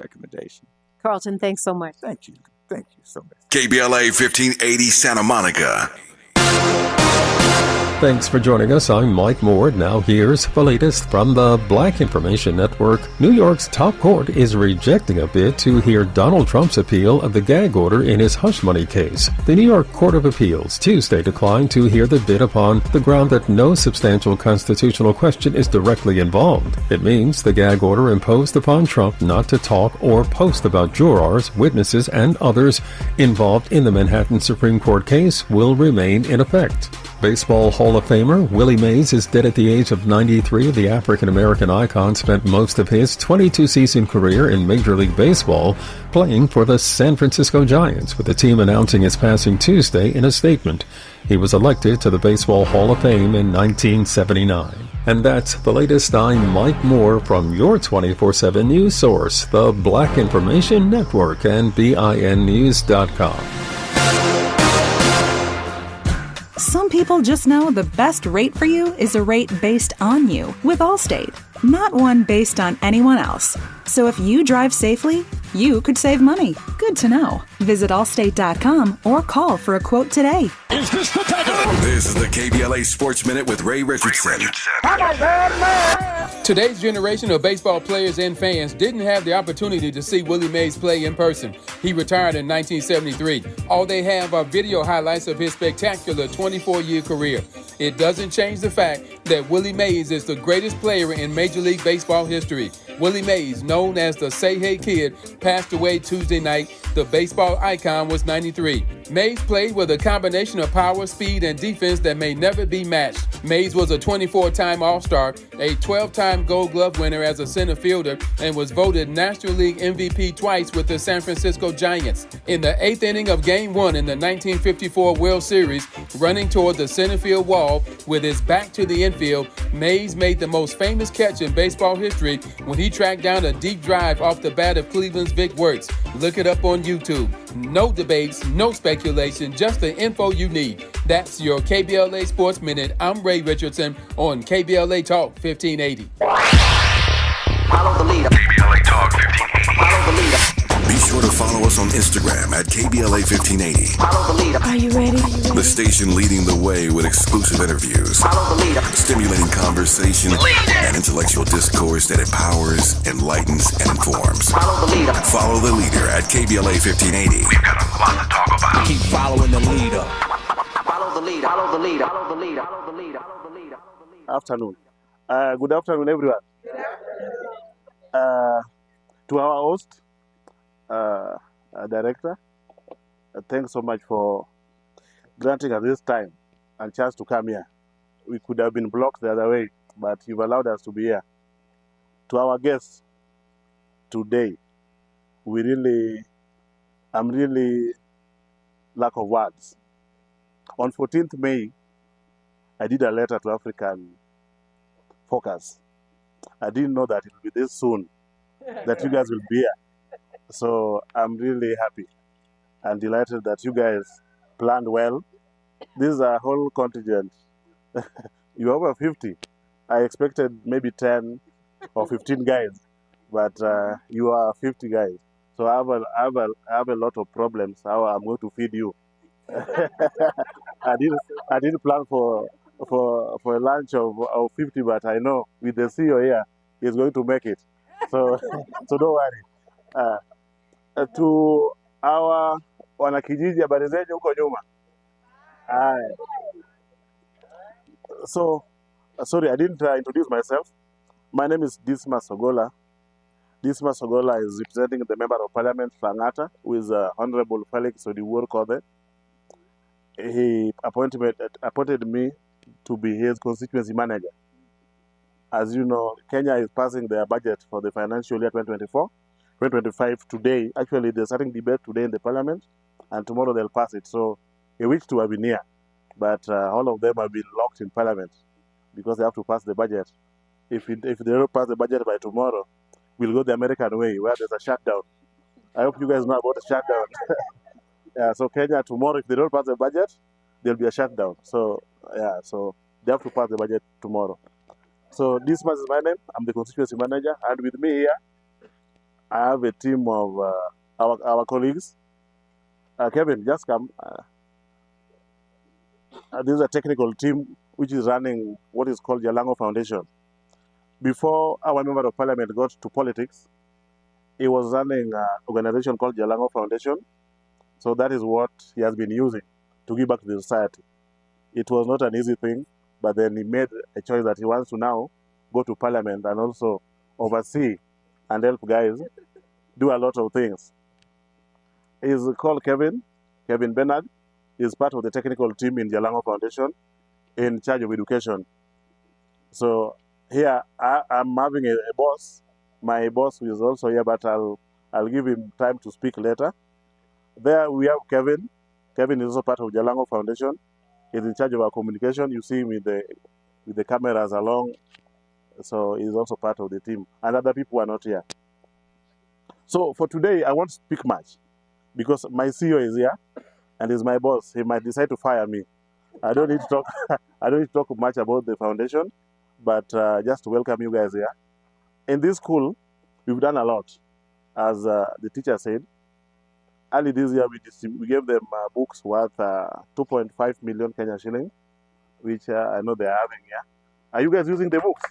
recommendation. Carlton, thanks so much. Thank you. Thank you so much. KBLA 1580 Santa Monica. Thanks for joining us. I'm Mike Moore. Now here's the latest from the Black Information Network. New York's top court is rejecting a bid to hear Donald Trump's appeal of the gag order in his hush money case. The New York Court of Appeals Tuesday declined to hear the bid upon the ground that no substantial constitutional question is directly involved. It means the gag order imposed upon Trump not to talk or post about jurors, witnesses, and others involved in the Manhattan Supreme Court case will remain in effect. Baseball Hall of Famer Willie Mays is dead at the age of 93. The African-American icon spent most of his 22-season career in Major League Baseball playing for the San Francisco Giants, with the team announcing his passing Tuesday in a statement. He was elected to the Baseball Hall of Fame in 1979. And that's the latest. I'm Mike Moore from your 24/7 news source, the Black Information Network, and BINnews.com. Some people just know the best rate for you is a rate based on you with Allstate, not one based on anyone else. So if you drive safely, you could save money. Good to know. Visit allstate.com or call for a quote today. Is this the title? This is the KBLA Sports Minute with Ray Richardson. Today's generation of baseball players and fans didn't have the opportunity to see Willie Mays play in person. He retired in 1973. All they have are video highlights of his spectacular 24-year career. It doesn't change the fact that Willie Mays is the greatest player in Major League Baseball history. Willie Mays, known as the Say Hey Kid, passed away Tuesday night. The baseball icon was 93. Mays played with a combination of power, speed, and defense that may never be matched. Mays was a 24-time All-Star, a 12-time Gold Glove winner as a center fielder, and was voted National League MVP twice with the San Francisco Giants. In the 8th inning of Game 1 in the 1954 World Series, running toward the center field wall with his back to the infield, Mays made the most famous catch in baseball history when he tracked down a deep drive off the bat of Cleveland's Vic Wertz. Look it up on YouTube. No debates, no speculation, just the info you need. That's your KBLA Sports Minute. I'm Ray Richardson on KBLA Talk 1580. Follow the leader. KBLA Talk 1580. Follow the leader. Be sure to follow us on Instagram at KBLA 1580. Follow the leader. Are you ready? The station leading the way with exclusive interviews, Follow the leader. stimulating conversation, and intellectual discourse that empowers, enlightens, and informs. Follow the leader. Follow the leader at KBLA 1580. We've got a lot to talk about. Keep following the leader. Follow the leader. Follow the leader. Follow the leader. Follow the leader. Follow the leader. Afternoon. Good afternoon, everyone. To our host, director, thanks so much for granting us this time and chance to come here. We could have been blocked the other way, but you've allowed us to be here. To our guests today, I'm really lack of words. On 14th May, I did a letter to African Focus. I didn't know that it would be this soon, that you guys will be here. So I'm really happy and delighted that you guys planned well. This is a whole contingent. You're over 50. I expected maybe 10 or 15 guys, but you are 50 guys. So I have a lot of problems how I'm going to feed you. I didn't plan for a lunch of 50, but I know with the CEO here, he's going to make it. So don't worry. To our wanakijiji, habari zenyu huko nyuma. So sorry, I didn't introduce myself. My name is Dismas Ogola. Dismas Ogola is representing the Member of Parliament Langata, who is Honorable Felix Odiwuor-Kothe. He appointed me to be his constituency manager. As you know, Kenya is passing their budget for the financial year 2024-2025 today. Actually, they're starting debate today in the parliament, and tomorrow they'll pass it. So, a week to have been here, but all of them have been locked in parliament because they have to pass the budget. If they don't pass the budget by tomorrow, we'll go the American way, where there's a shutdown. I hope you guys know about the shutdown. Yeah, so Kenya tomorrow, if they don't pass the budget, there'll be a shutdown. So they have to pass the budget tomorrow. So this much is my name. I'm the constituency manager, and with me here, I have a team of our colleagues. Kevin, just come. This is a technical team which is running what is called Jalango Foundation. Before our member of parliament got to politics, he was running an organization called Jalango Foundation. So that is what he has been using to give back to the society. It was not an easy thing, but then he made a choice that he wants to now go to parliament and also oversee and help guys do a lot of things. He's called Kevin Bernard. He's part of the technical team in Jalango Foundation in charge of education. So here I'm having a boss. My boss is also here, but I'll give him time to speak later. There we have Kevin. Kevin is also part of Jalango Foundation. He's in charge of our communication. You see him with the cameras along. So he's also part of the team. And other people are not here. So for today, I won't speak much because my CEO is here and he's my boss. He might decide to fire me. I don't need to talk. I don't need to talk much about the foundation, but just to welcome you guys here. In this school, we've done a lot, as the teacher said. Early this year, we gave them books worth 2.5 million Kenya shilling, which I know they are having here. Are you guys using the books?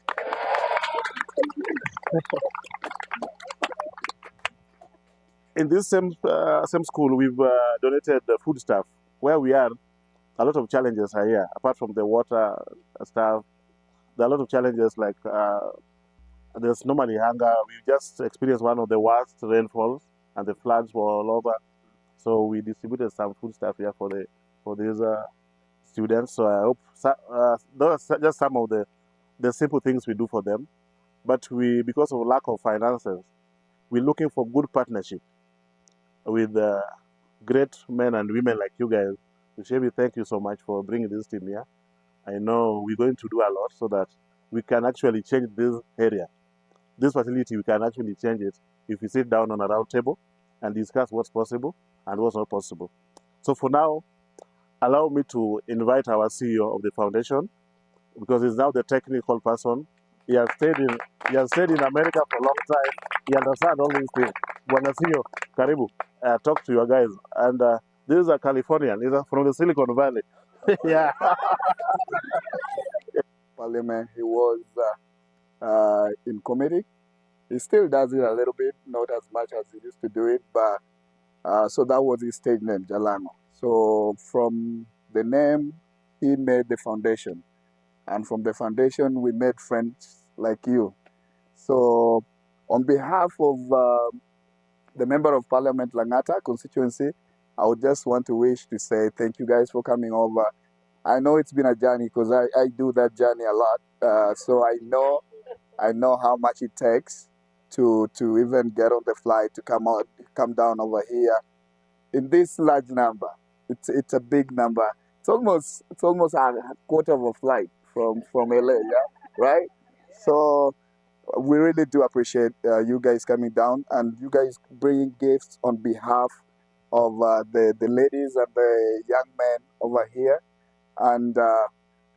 In this same school, we've donated food stuff. Where we are, a lot of challenges are here. Apart from the water stuff, there are a lot of challenges like there's normally hunger. We just experienced one of the worst rainfalls and the floods were all over. So we distributed some food stuff here for these students. So I hope those are just some of the simple things we do for them. But because of lack of finances, we're looking for good partnership with great men and women like you guys. Shebi, thank you so much for bringing this team here. I know we're going to do a lot so that we can actually change this area. This facility, we can actually change it if we sit down on a round table and discuss what's possible and what's not possible. So for now, allow me to invite our CEO of the foundation, because he's now the technical person. He has stayed in America for a long time. He understands all these things. Bwana CEO, karibu. Talk to your guys. And this is a Californian. He's from the Silicon Valley. Yeah. Parliament, he was in committee. He still does it a little bit, not as much as he used to do it, but so that was his stage name, Jalango. So from the name, he made the foundation. And from the foundation, we made friends like you. So on behalf of the Member of Parliament Langata constituency, I would just want to say thank you guys for coming over. I know it's been a journey because I do that journey a lot. So I know how much it takes to even get on the flight to come down over here in this large number. It's a big number. It's almost a quarter of a flight from LA, yeah, right? So we really do appreciate you guys coming down and you guys bringing gifts on behalf of the ladies and the young men over here. And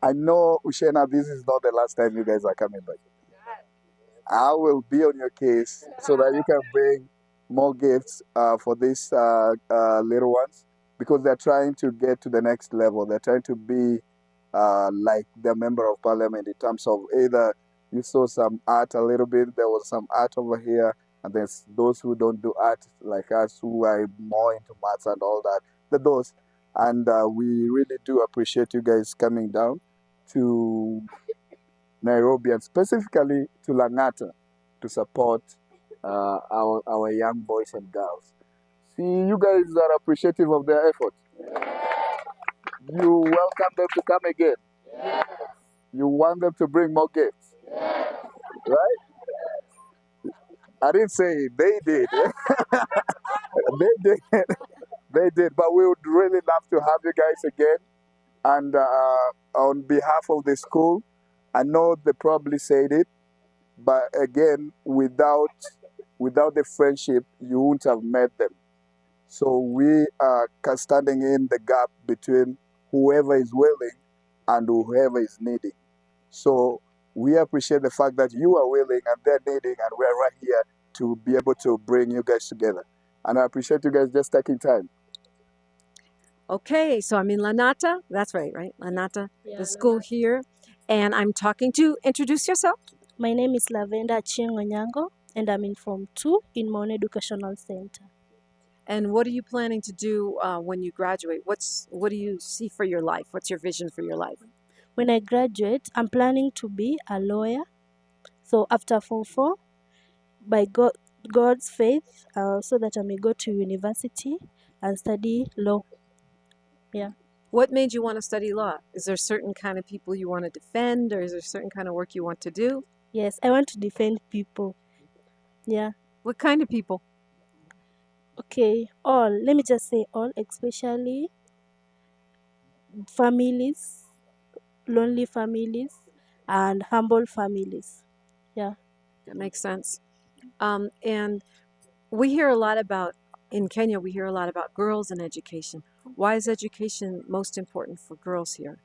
I know, Ushena, this is not the last time you guys are coming back. I will be on your case so that you can bring more gifts for these little ones, because they're trying to get to the next level. They're trying to be like the Member of Parliament in terms of either you saw some art a little bit, there was some art over here, and there's those who don't do art like us who are more into maths and all that. Those. And we really do appreciate you guys coming down to Nairobi and specifically to Langata to support our young boys and girls. See, you guys are appreciative of their effort. You welcome them to come again. You want them to bring more gifts. Right? I didn't say it. They did. They did. They did. But we would really love to have you guys again. And on behalf of the school, I know they probably said it, but again, without the friendship, you wouldn't have met them. So we are standing in the gap between whoever is willing and whoever is needing. So we appreciate the fact that you are willing and they're needing, and we're right here to be able to bring you guys together. And I appreciate you guys just taking time. Okay, so I'm in Lanata. That's right? Lanata, the school here. And I'm talking to, introduce yourself. My name is Lavenda Achieng Onyango, and I'm in Form 2 in Mon Educational Center. And what are you planning to do when you graduate? What do you see for your life? What's your vision for your life? When I graduate, I'm planning to be a lawyer. So after Form 4, by God's faith, so that I may go to university and study law. Yeah. What made you want to study law? Is there certain kind of people you want to defend, or is there certain kind of work you want to do? Yes, I want to defend people. Yeah. What kind of people? Okay, all. Let me just say all, especially families, lonely families, and humble families. Yeah. That makes sense. And we hear a lot about, in Kenya, we hear a lot about girls and education. Why is education most important for girls here?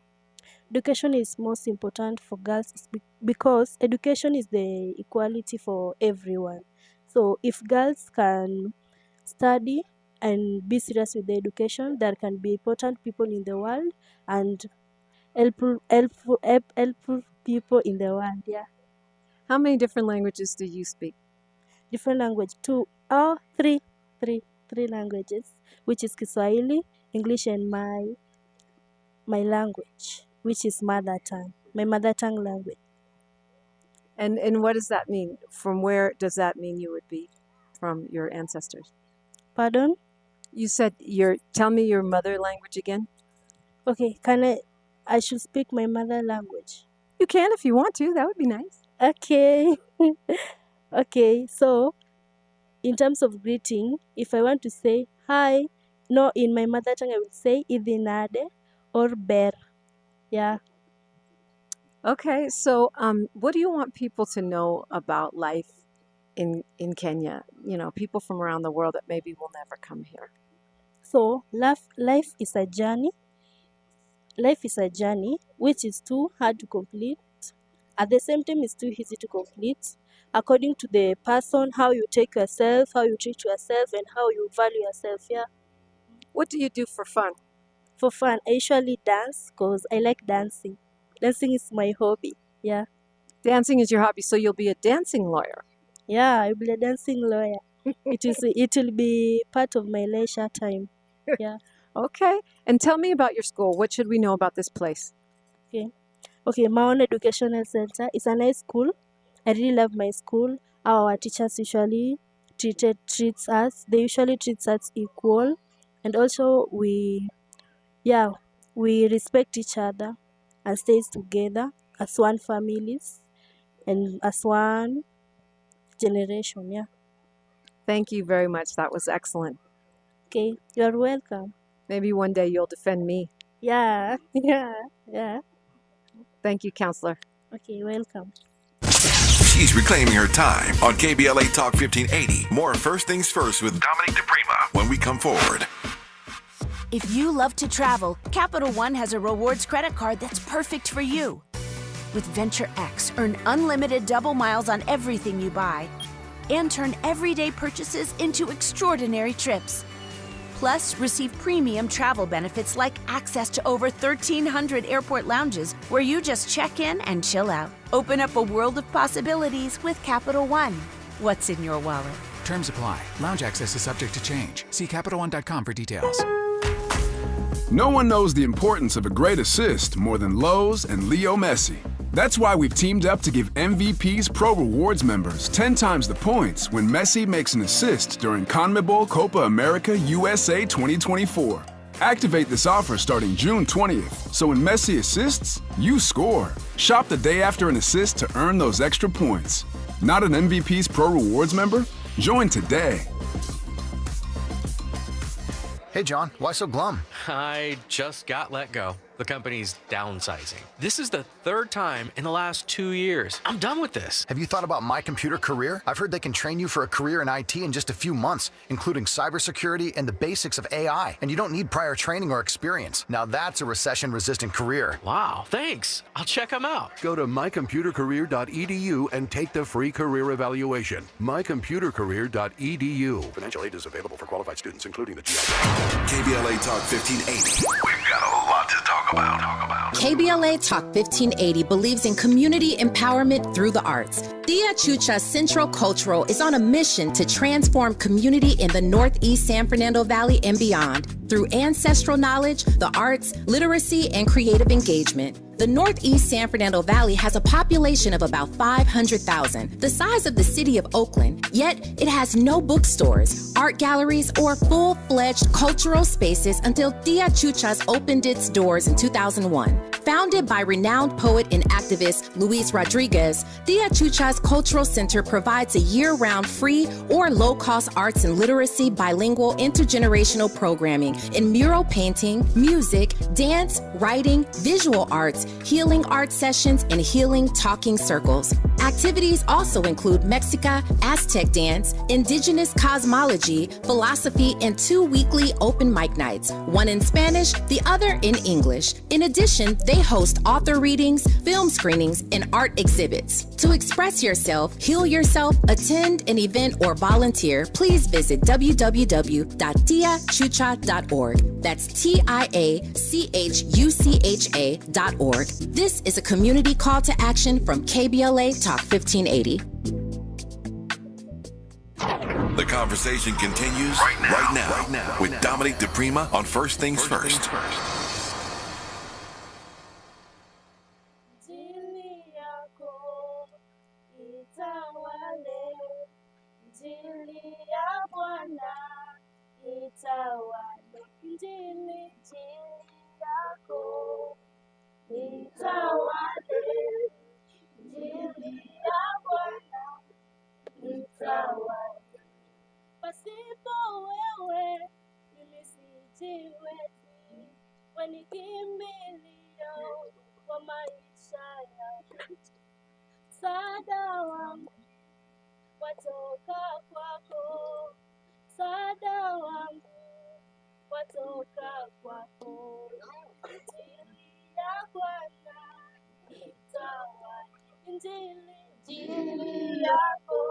Education is most important for girls because education is the equality for everyone. So if girls can study and be serious with the education, there can be important people in the world and helpful people in the world. Yeah. How many different languages do you speak? Different language, three languages, which is Kiswahili, English, and my language, which is mother tongue, my mother tongue language. And what does that mean? From where does that mean you would be from your ancestors? Pardon? You said tell me your mother language again. Okay, I should speak my mother language. You can if you want to, that would be nice. Okay. Okay, so in terms of greeting, if I want to say hi, no, in my mother tongue I would say idinade or ber. Yeah. Okay, so what do you want people to know about life in Kenya? You know, people from around the world that maybe will never come here. So life is a journey. Life is a journey which is too hard to complete. At the same time, it's too easy to complete. According to the person, how you take yourself, how you treat yourself, and how you value yourself. Yeah. What do you do for fun? For fun, I usually dance because I like dancing. Dancing is my hobby. Yeah. Dancing is your hobby, so you'll be a dancing lawyer. Yeah, I'll be a dancing lawyer. It will be part of my leisure time. Yeah. Okay. And tell me about your school. What should we know about this place? Okay, Mon Educational Center is a nice school. I really love my school. Our teachers usually treats us. They usually treat us equal, and also we respect each other and stays together as one families and as one generation. Yeah. Thank you very much. That was excellent. Okay, you're welcome. Maybe one day you'll defend me. Yeah. Thank you, counselor. Okay, welcome. She's reclaiming her time on KBLA Talk 1580. More First Things First with Dominique Baraka when we come forward. If you love to travel, Capital One has a rewards credit card that's perfect for you. With Venture X, earn unlimited double miles on everything you buy and turn everyday purchases into extraordinary trips. Plus, receive premium travel benefits like access to over 1,300 airport lounges where you just check in and chill out. Open up a world of possibilities with Capital One. What's in your wallet? Terms apply. Lounge access is subject to change. See CapitalOne.com for details. No one knows the importance of a great assist more than Lowe's and Leo Messi. That's why we've teamed up to give MVP's Pro Rewards members 10 times the points when Messi makes an assist during CONMEBOL Copa America USA 2024. Activate this offer starting June 20th, so when Messi assists, you score. Shop the day after an assist to earn those extra points. Not an MVP's Pro Rewards member? Join today. Hey, John, why so glum? I just got let go. The company's downsizing. This is the third time in the last 2 years. I'm done with this. Have you thought about My Computer Career? I've heard they can train you for a career in IT in just a few months, including cybersecurity and the basics of AI. And you don't need prior training or experience. Now that's a recession-resistant career. Wow, thanks. I'll check them out. Go to mycomputercareer.edu and take the free career evaluation. mycomputercareer.edu. Financial aid is available for qualified students, including the GI. KBLA Talk 1580. We've got a lot to talk about. KBLA Talk 1580 believes in community empowerment through the arts. Tia Chucha Central Cultural is on a mission to transform community in the Northeast San Fernando Valley and beyond through ancestral knowledge, the arts, literacy, and creative engagement. The Northeast San Fernando Valley has a population of about 500,000, the size of the city of Oakland, yet it has no bookstores, art galleries, or full-fledged cultural spaces until Tia Chuchas opened its doors in 2001. Founded by renowned poet and activist Luis Rodriguez, Tia Chuchas Cultural Center provides a year-round free or low-cost arts and literacy bilingual intergenerational programming in mural painting, music, dance, writing, visual arts, healing art sessions, and healing talking circles. Activities also include Mexica, Aztec dance, indigenous cosmology, philosophy, and 2 weekly open mic nights, one in Spanish, the other in English. In addition, they host author readings, film screenings, and art exhibits. To express yourself, heal yourself, attend an event, or volunteer, please visit www.tiachucha.org. That's TIACHUCHA.org. This is a community call to action from KBLA Talk 1580. The conversation continues right now with Dominique DiPrima on First Things First. Pasipo wewe mimi sijiwezi, we ni kimbilio kwa maisha yangu, msaada wangu watoka kwako, msaada wangu watoka kwako. Injili ya Bwana itawale, injili yako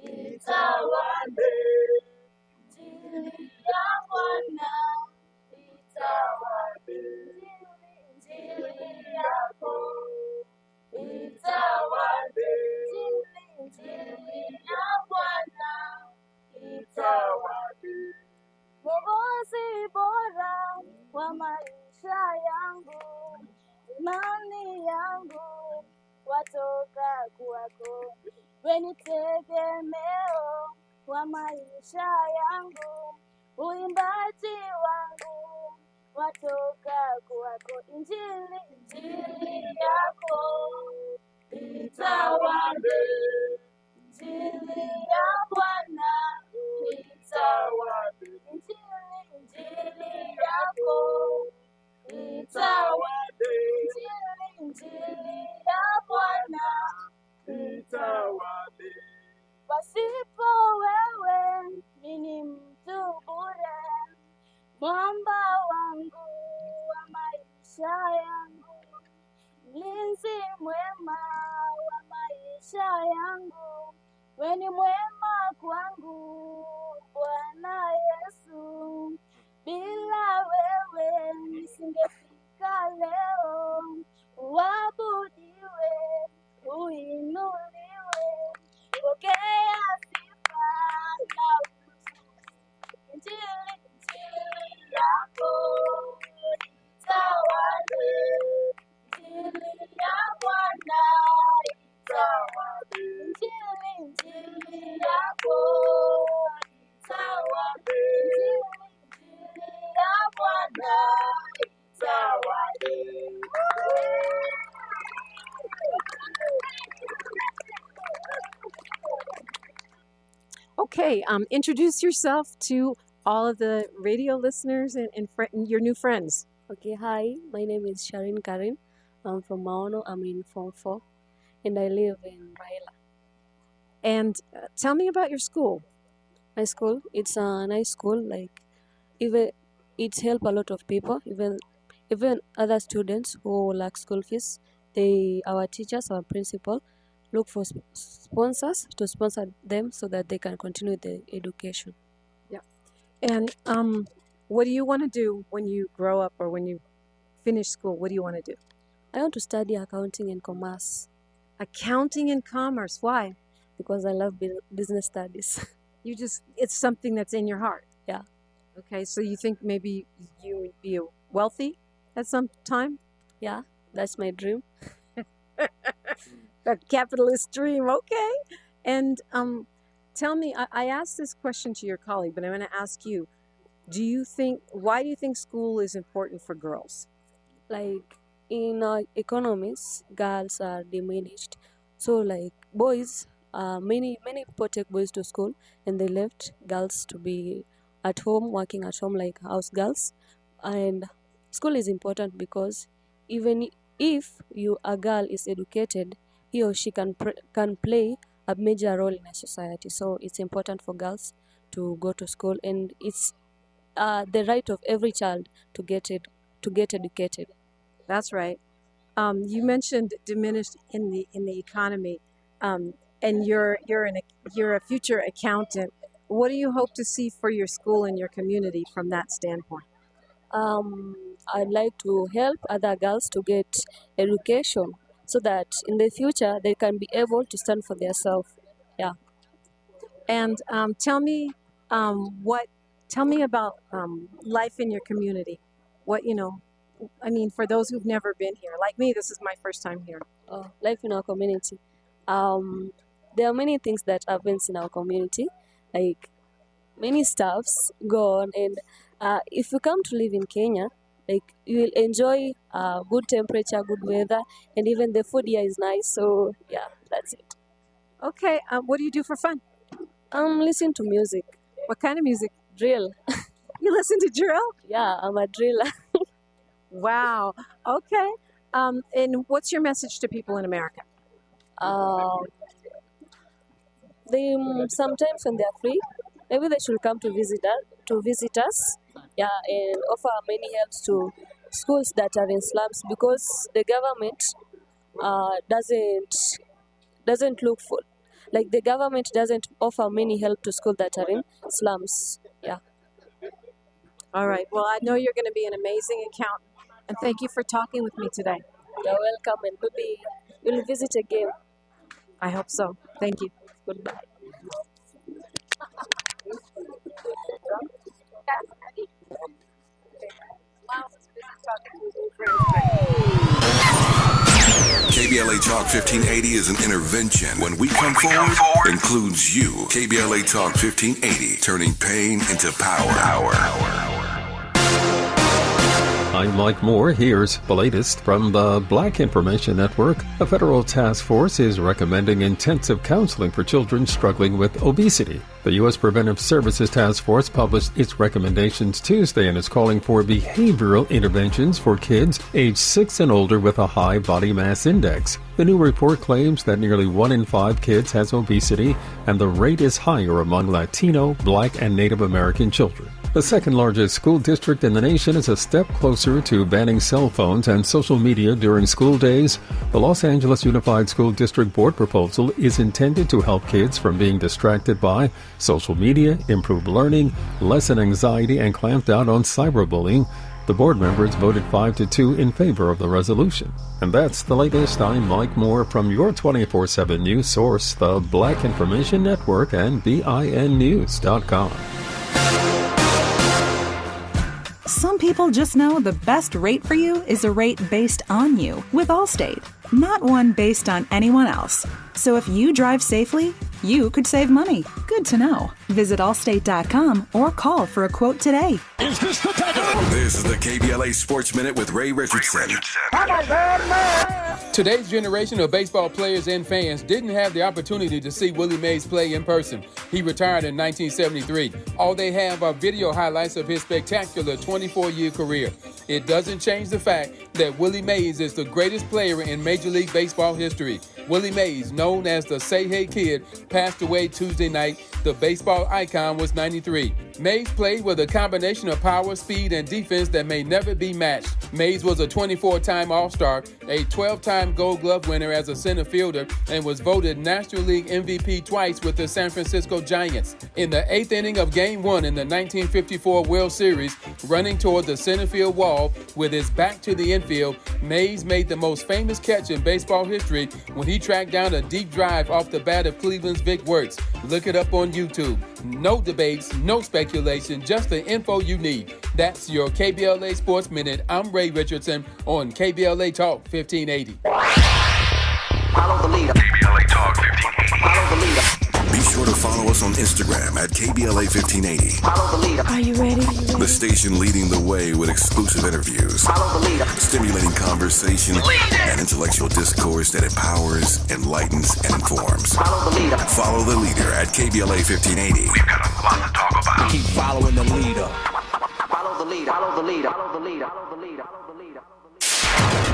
itawale, injili ya Bwana itawale, injili yako itawale, injili ya Bwana itawale. Mwokozi bora wa maisha yangu, imani yangu watoka kwako, we ni tegemeo wa maisha yangu, uimbaji wangu watoka kwako. Injili, injili yako itawale, injili ya Bwana itawale, injili, injili yako itawale, injili, injili ya Bwana itawale. Pasipo wewe mimi mtu bure, mwamba wangu wa maisha yangu, mlinzi mwema wa maisha yangu, we ni mwema kwangu Bwana Yesu. Bila wewe nisingefika leo, uabudiwe, uinuliwe, pokea sifa na injili, injili yako itawale, injili ya Bwana itawale, injili, injili yako itawale, injili ya Bwana itawale. Okay, introduce yourself to all of the radio listeners and your new friends. Okay, hi, my name is Sharin Karin. I'm from Maono. I'm in Form 4 and I live in Raila. And tell me about your school. My school, it's a nice school. Like, even it's help a lot of people, even other students who lack school fees. Our teachers, our principal, look for sponsors to sponsor them so that they can continue their education. Yeah. And what do you want to do when you grow up or when you finish school? What do you want to do? I want to study accounting and commerce. Accounting and commerce. Why? Because I love business studies. It's something that's in your heart. Yeah. Okay, so you think maybe you would be wealthy at some time? Yeah, that's my dream. A capitalist dream, okay. And tell me, I asked this question to your colleague, but I'm going to ask you. Why do you think school is important for girls? Like, in our economies, girls are diminished. So, like, boys, many people take boys to school and they left girls to be at home, working at home like house girls. And school is important because even if a girl is educated, he or she can play a major role in a society. So it's important for girls to go to school, and it's the right of every child to get educated. That's right. You mentioned diminished in the economy, and you're a future accountant. What do you hope to see for your school and your community from that standpoint? I'd like to help other girls to get education so that in the future they can be able to stand for themselves. Yeah. And tell me about life in your community. For those who've never been here, like me, this is my first time here. Life in our community. There are many things that happens in our community, like many stuffs go on, and if you come to live in Kenya, like you will enjoy good temperature, good weather, and even the food here is nice. So yeah, that's it. Okay, what do you do for fun? Listen to music. What kind of music? Drill. You listen to drill? Yeah, I'm a driller. Wow. Okay. And what's your message to people in America? They sometimes when they are free, maybe they should come to visit us. Yeah, and offer many helps to schools that are in slums, because the government doesn't look for, like, the government doesn't offer many help to schools that are in slums. Yeah. All right. Well, I know you're going to be an amazing accountant, and thank you for talking with me today. You're welcome, and maybe you'll visit again. I hope so. Thank you. Goodbye. KBLA Talk 1580 is an intervention. When we come forward, includes you. KBLA Talk 1580, turning pain into power. I'm Mike Moore. Here's the latest from the Black Information Network. A federal task force is recommending intensive counseling for children struggling with obesity. The U.S. Preventive Services Task Force published its recommendations Tuesday and is calling for behavioral interventions for kids aged 6 and older with a high body mass index. The new report claims that nearly 1 in 5 kids has obesity, and the rate is higher among Latino, Black, and Native American children. The second largest school district in the nation is a step closer to banning cell phones and social media during school days. The Los Angeles Unified School District Board proposal is intended to help kids from being distracted by social media, improve learning, lessen anxiety, and clamp down on cyberbullying. The board members voted 5-2 in favor of the resolution. And that's the latest. I'm Mike Moore from your 24/7 news source, the Black Information Network, and BINnews.com. Some people just know the best rate for you is a rate based on you with Allstate, not one based on anyone else. So if you drive safely, you could save money. Good to know. Visit allstate.com or call for a quote today. This is the KBLA Sports Minute with Ray Richardson. Today's generation of baseball players and fans didn't have the opportunity to see Willie Mays play in person. He retired in 1973. All they have are video highlights of his spectacular 24-year career. It doesn't change the fact that Willie Mays is the greatest player in Major League Baseball history. Willie Mays, known as the Say Hey Kid, passed away Tuesday night. The baseball icon was 93. Mays played with a combination of power, speed, and defense that may never be matched. Mays was a 24-time All-Star, a 12-time Gold Glove winner as a center fielder, and was voted National League MVP twice with the San Francisco Giants. In the 8th inning of Game 1 in the 1954 World Series, running toward the center field wall with his back to the infield, Mays made the most famous catch in baseball history when he tracked down a deep drive off the bat of Cleveland's Vic Wertz. Look it up on YouTube. No debates, no speculation, just the info you need. That's your KBLA Sports Minute. I'm Ray Richardson on KBLA Talk 1580. Follow the leader. KBLA Talk 1580. Follow the leader. Be sure to follow us on Instagram at KBLA 1580. Follow the leader. Are you ready? The station leading the way with exclusive interviews. Follow the leader. Stimulating conversation and intellectual discourse that empowers, enlightens, and informs. Follow the leader. Follow the leader at KBLA 1580. We've got a lot to talk about. Keep following the leader. Follow the leader. Follow the leader. Follow the leader. Follow the leader. Follow the leader.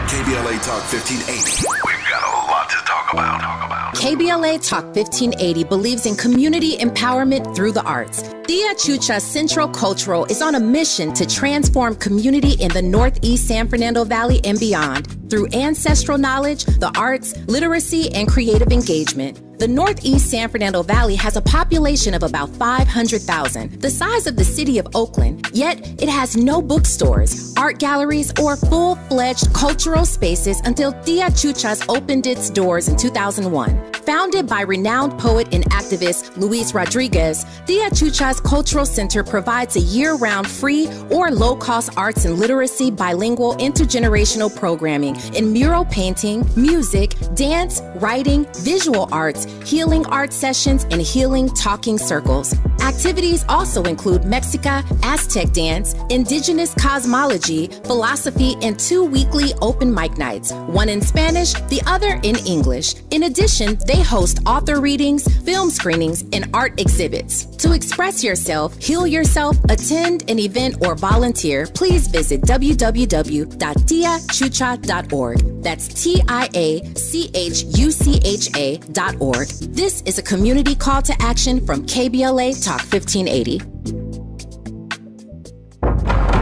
KBLA Talk 1580. We've got a lot to talk about. KBLA Talk 1580 believes in community empowerment through the arts. Tia Chucha Central Cultural is on a mission to transform community in the Northeast San Fernando Valley and beyond through ancestral knowledge, the arts, literacy, and creative engagement. The Northeast San Fernando Valley has a population of about 500,000, the size of the city of Oakland, yet it has no bookstores, art galleries, or full-fledged cultural spaces until Tia Chucha's opened its doors in 2001. Founded by renowned poet and activist Luis Rodriguez, Tia Chucha's Cultural Center provides a year-round free or low-cost arts and literacy bilingual intergenerational programming in mural painting, music, dance, writing, visual arts, healing art sessions, and healing talking circles. Activities also include Mexica, Aztec dance, indigenous cosmology, philosophy, and 2 weekly open mic nights, one in Spanish, the other in English. In addition, they host author readings, film screenings, and art exhibits. To express yourself, heal yourself, attend an event, or volunteer, please visit www.tiachucha.org. That's TIACHUCHA.org. This is a community call to action from KBLA Talk 1580.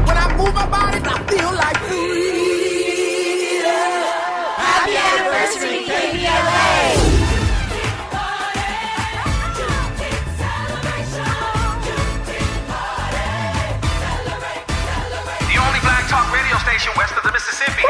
When I move my body, I feel like freedom. Happy anniversary, KBLA. The only black talk radio station west of the Mississippi.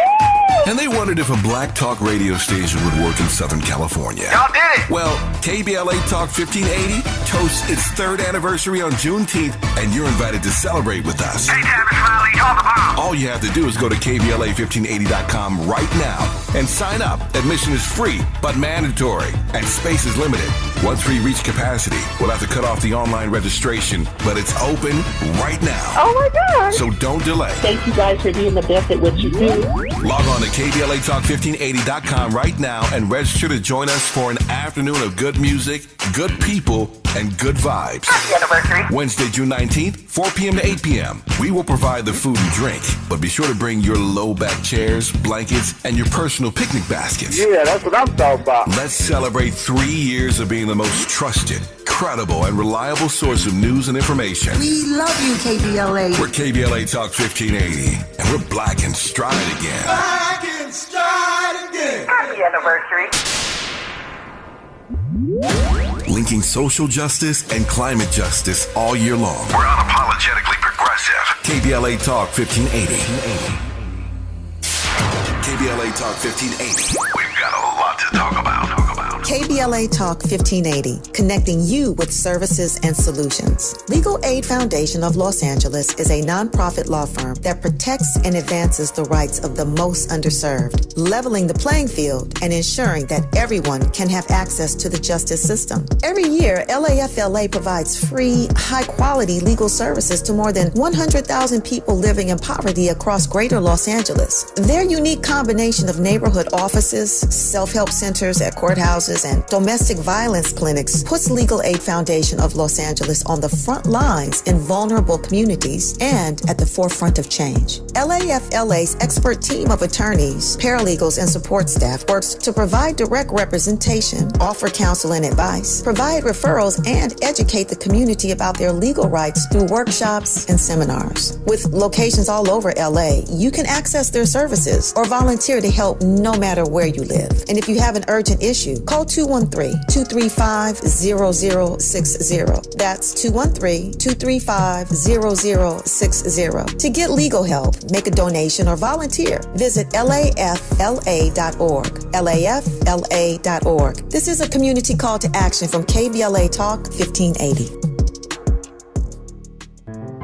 And they wondered if a black talk radio station would work in Southern California. Y'all did it! Well, KBLA Talk 1580 toasts its 3rd anniversary on Juneteenth, and you're invited to celebrate with us. Hey, Travis Riley, y'all the bomb. All you have to do is go to KBLA1580.com right now and sign up. Admission is free, but mandatory, and space is limited. Once we reach capacity, we'll have to cut off the online registration, but it's open right now. Oh my God! So don't delay. Thank you guys for being the best at what you do. Log on to KBLATalk1580.com right now and register to join us for an afternoon of good music, good people, and good vibes. Happy anniversary. Wednesday, June 19th, 4 p.m. to 8 p.m. We will provide the food and drink, but be sure to bring your low-back chairs, blankets, and your personal picnic baskets. Yeah, that's what I'm talking about. Let's celebrate 3 years of being the most trusted, credible, and reliable source of news and information. We love you, KBLA. We're KBLA Talk 1580, and we're black and stride again. Black and stride again. Happy anniversary. Linking social justice and climate justice all year long. We're unapologetically progressive. KBLA Talk 1580. KBLA Talk 1580. We've got a lot to talk about. KBLA Talk 1580, connecting you with services and solutions. Legal Aid Foundation of Los Angeles is a nonprofit law firm that protects and advances the rights of the most underserved, leveling the playing field and ensuring that everyone can have access to the justice system. Every year, LAFLA provides free, high-quality legal services to more than 100,000 people living in poverty across greater Los Angeles. Their unique combination of neighborhood offices, self-help centers at courthouses, and domestic violence clinics puts Legal Aid Foundation of Los Angeles on the front lines in vulnerable communities and at the forefront of change. LAFLA's expert team of attorneys, paralegals, and support staff works to provide direct representation, offer counsel and advice, provide referrals, and educate the community about their legal rights through workshops and seminars. With locations all over LA, you can access their services or volunteer to help no matter where you live. And if you have an urgent issue, call 213-235-0060. That's 213-235-0060. To get legal help, make a donation, or volunteer, visit lafla.org. lafla.org. This is a community call to action from KBLA Talk 1580.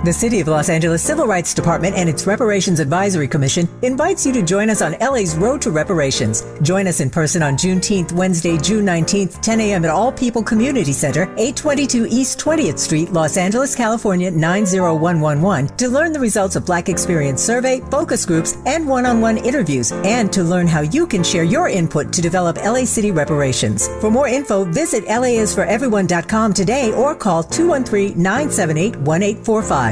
The City of Los Angeles Civil Rights Department and its Reparations Advisory Commission invites you to join us on LA's Road to Reparations. Join us in person on Juneteenth, Wednesday, June 19th, 10 a.m. at All People Community Center, 822 East 20th Street, Los Angeles, California, 90111, to learn the results of Black Experience Survey, focus groups, and one-on-one interviews, and to learn how you can share your input to develop LA City reparations. For more info, visit laisforeveryone.com today or call 213-978-1845.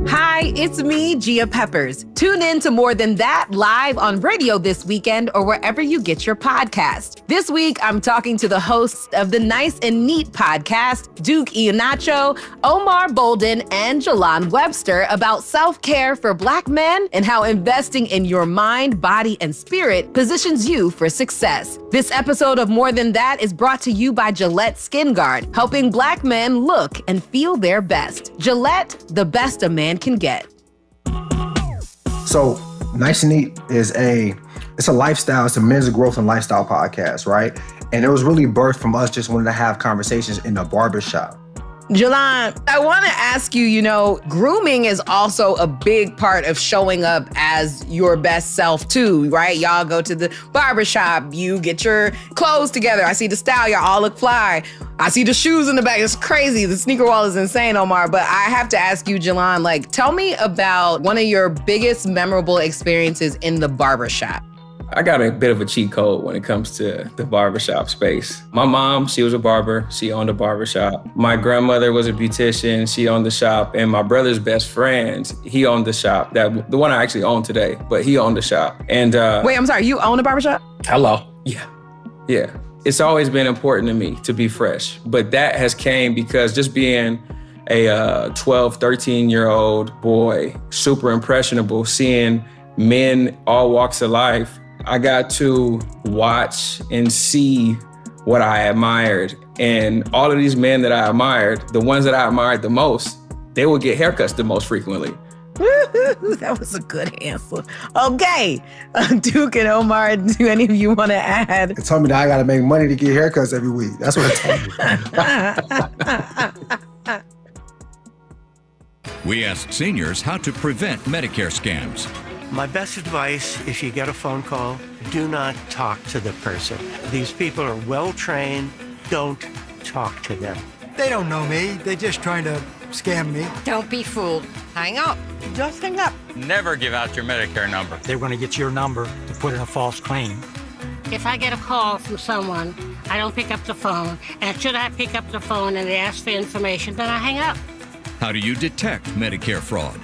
Hi, it's me, Gia Peppers. Tune in to More Than That live on radio this weekend or wherever you get your podcast. This week, I'm talking to the hosts of the Nice and Neat podcast, Duke Iannacho, Omar Bolden, and Jalan Webster, about self-care for Black men and how investing in your mind, body, and spirit positions you for success. This episode of More Than That is brought to you by Gillette Skin Guard, helping Black men look and feel their best. Gillette, the best a man can get. So Nice and Neat is it's a lifestyle, it's a men's growth and lifestyle podcast, right? And it was really birthed from us just wanting to have conversations in a barbershop. Jalan, I want to ask you, grooming is also a big part of showing up as your best self too, right? Y'all go to the barbershop, you get your clothes together. I see the style, y'all all look fly. I see the shoes in the back. It's crazy. The sneaker wall is insane, Omar. But I have to ask you, Jalan, tell me about one of your biggest memorable experiences in the barbershop. I got a bit of a cheat code when it comes to the barbershop space. My mom, she was a barber. She owned a barbershop. My grandmother was a beautician. She owned the shop. And my brother's best friend, he owned the shop. The one I actually own today, but he owned the shop. And wait, I'm sorry, you own a barbershop? Hello. Yeah. It's always been important to me to be fresh. But that has came because just being a 12, 13-year-old boy, super impressionable, seeing men all walks of life, I got to watch and see what I admired. And all of these men that I admired, the ones that I admired the most, they would get haircuts the most frequently. That was a good answer. Okay, Duke and Omar, do any of you want to add? It told me that I got to make money to get haircuts every week. That's what it told me. We asked seniors how to prevent Medicare scams. My best advice, if you get a phone call, do not talk to the person. These people are well-trained. Don't talk to them. They don't know me. They're just trying to scam me. Don't be fooled. Hang up. Just hang up. Never give out your Medicare number. They're going to get your number to put in a false claim. If I get a call from someone, I don't pick up the phone. And should I pick up the phone and they ask for information, then I hang up. How do you detect Medicare fraud?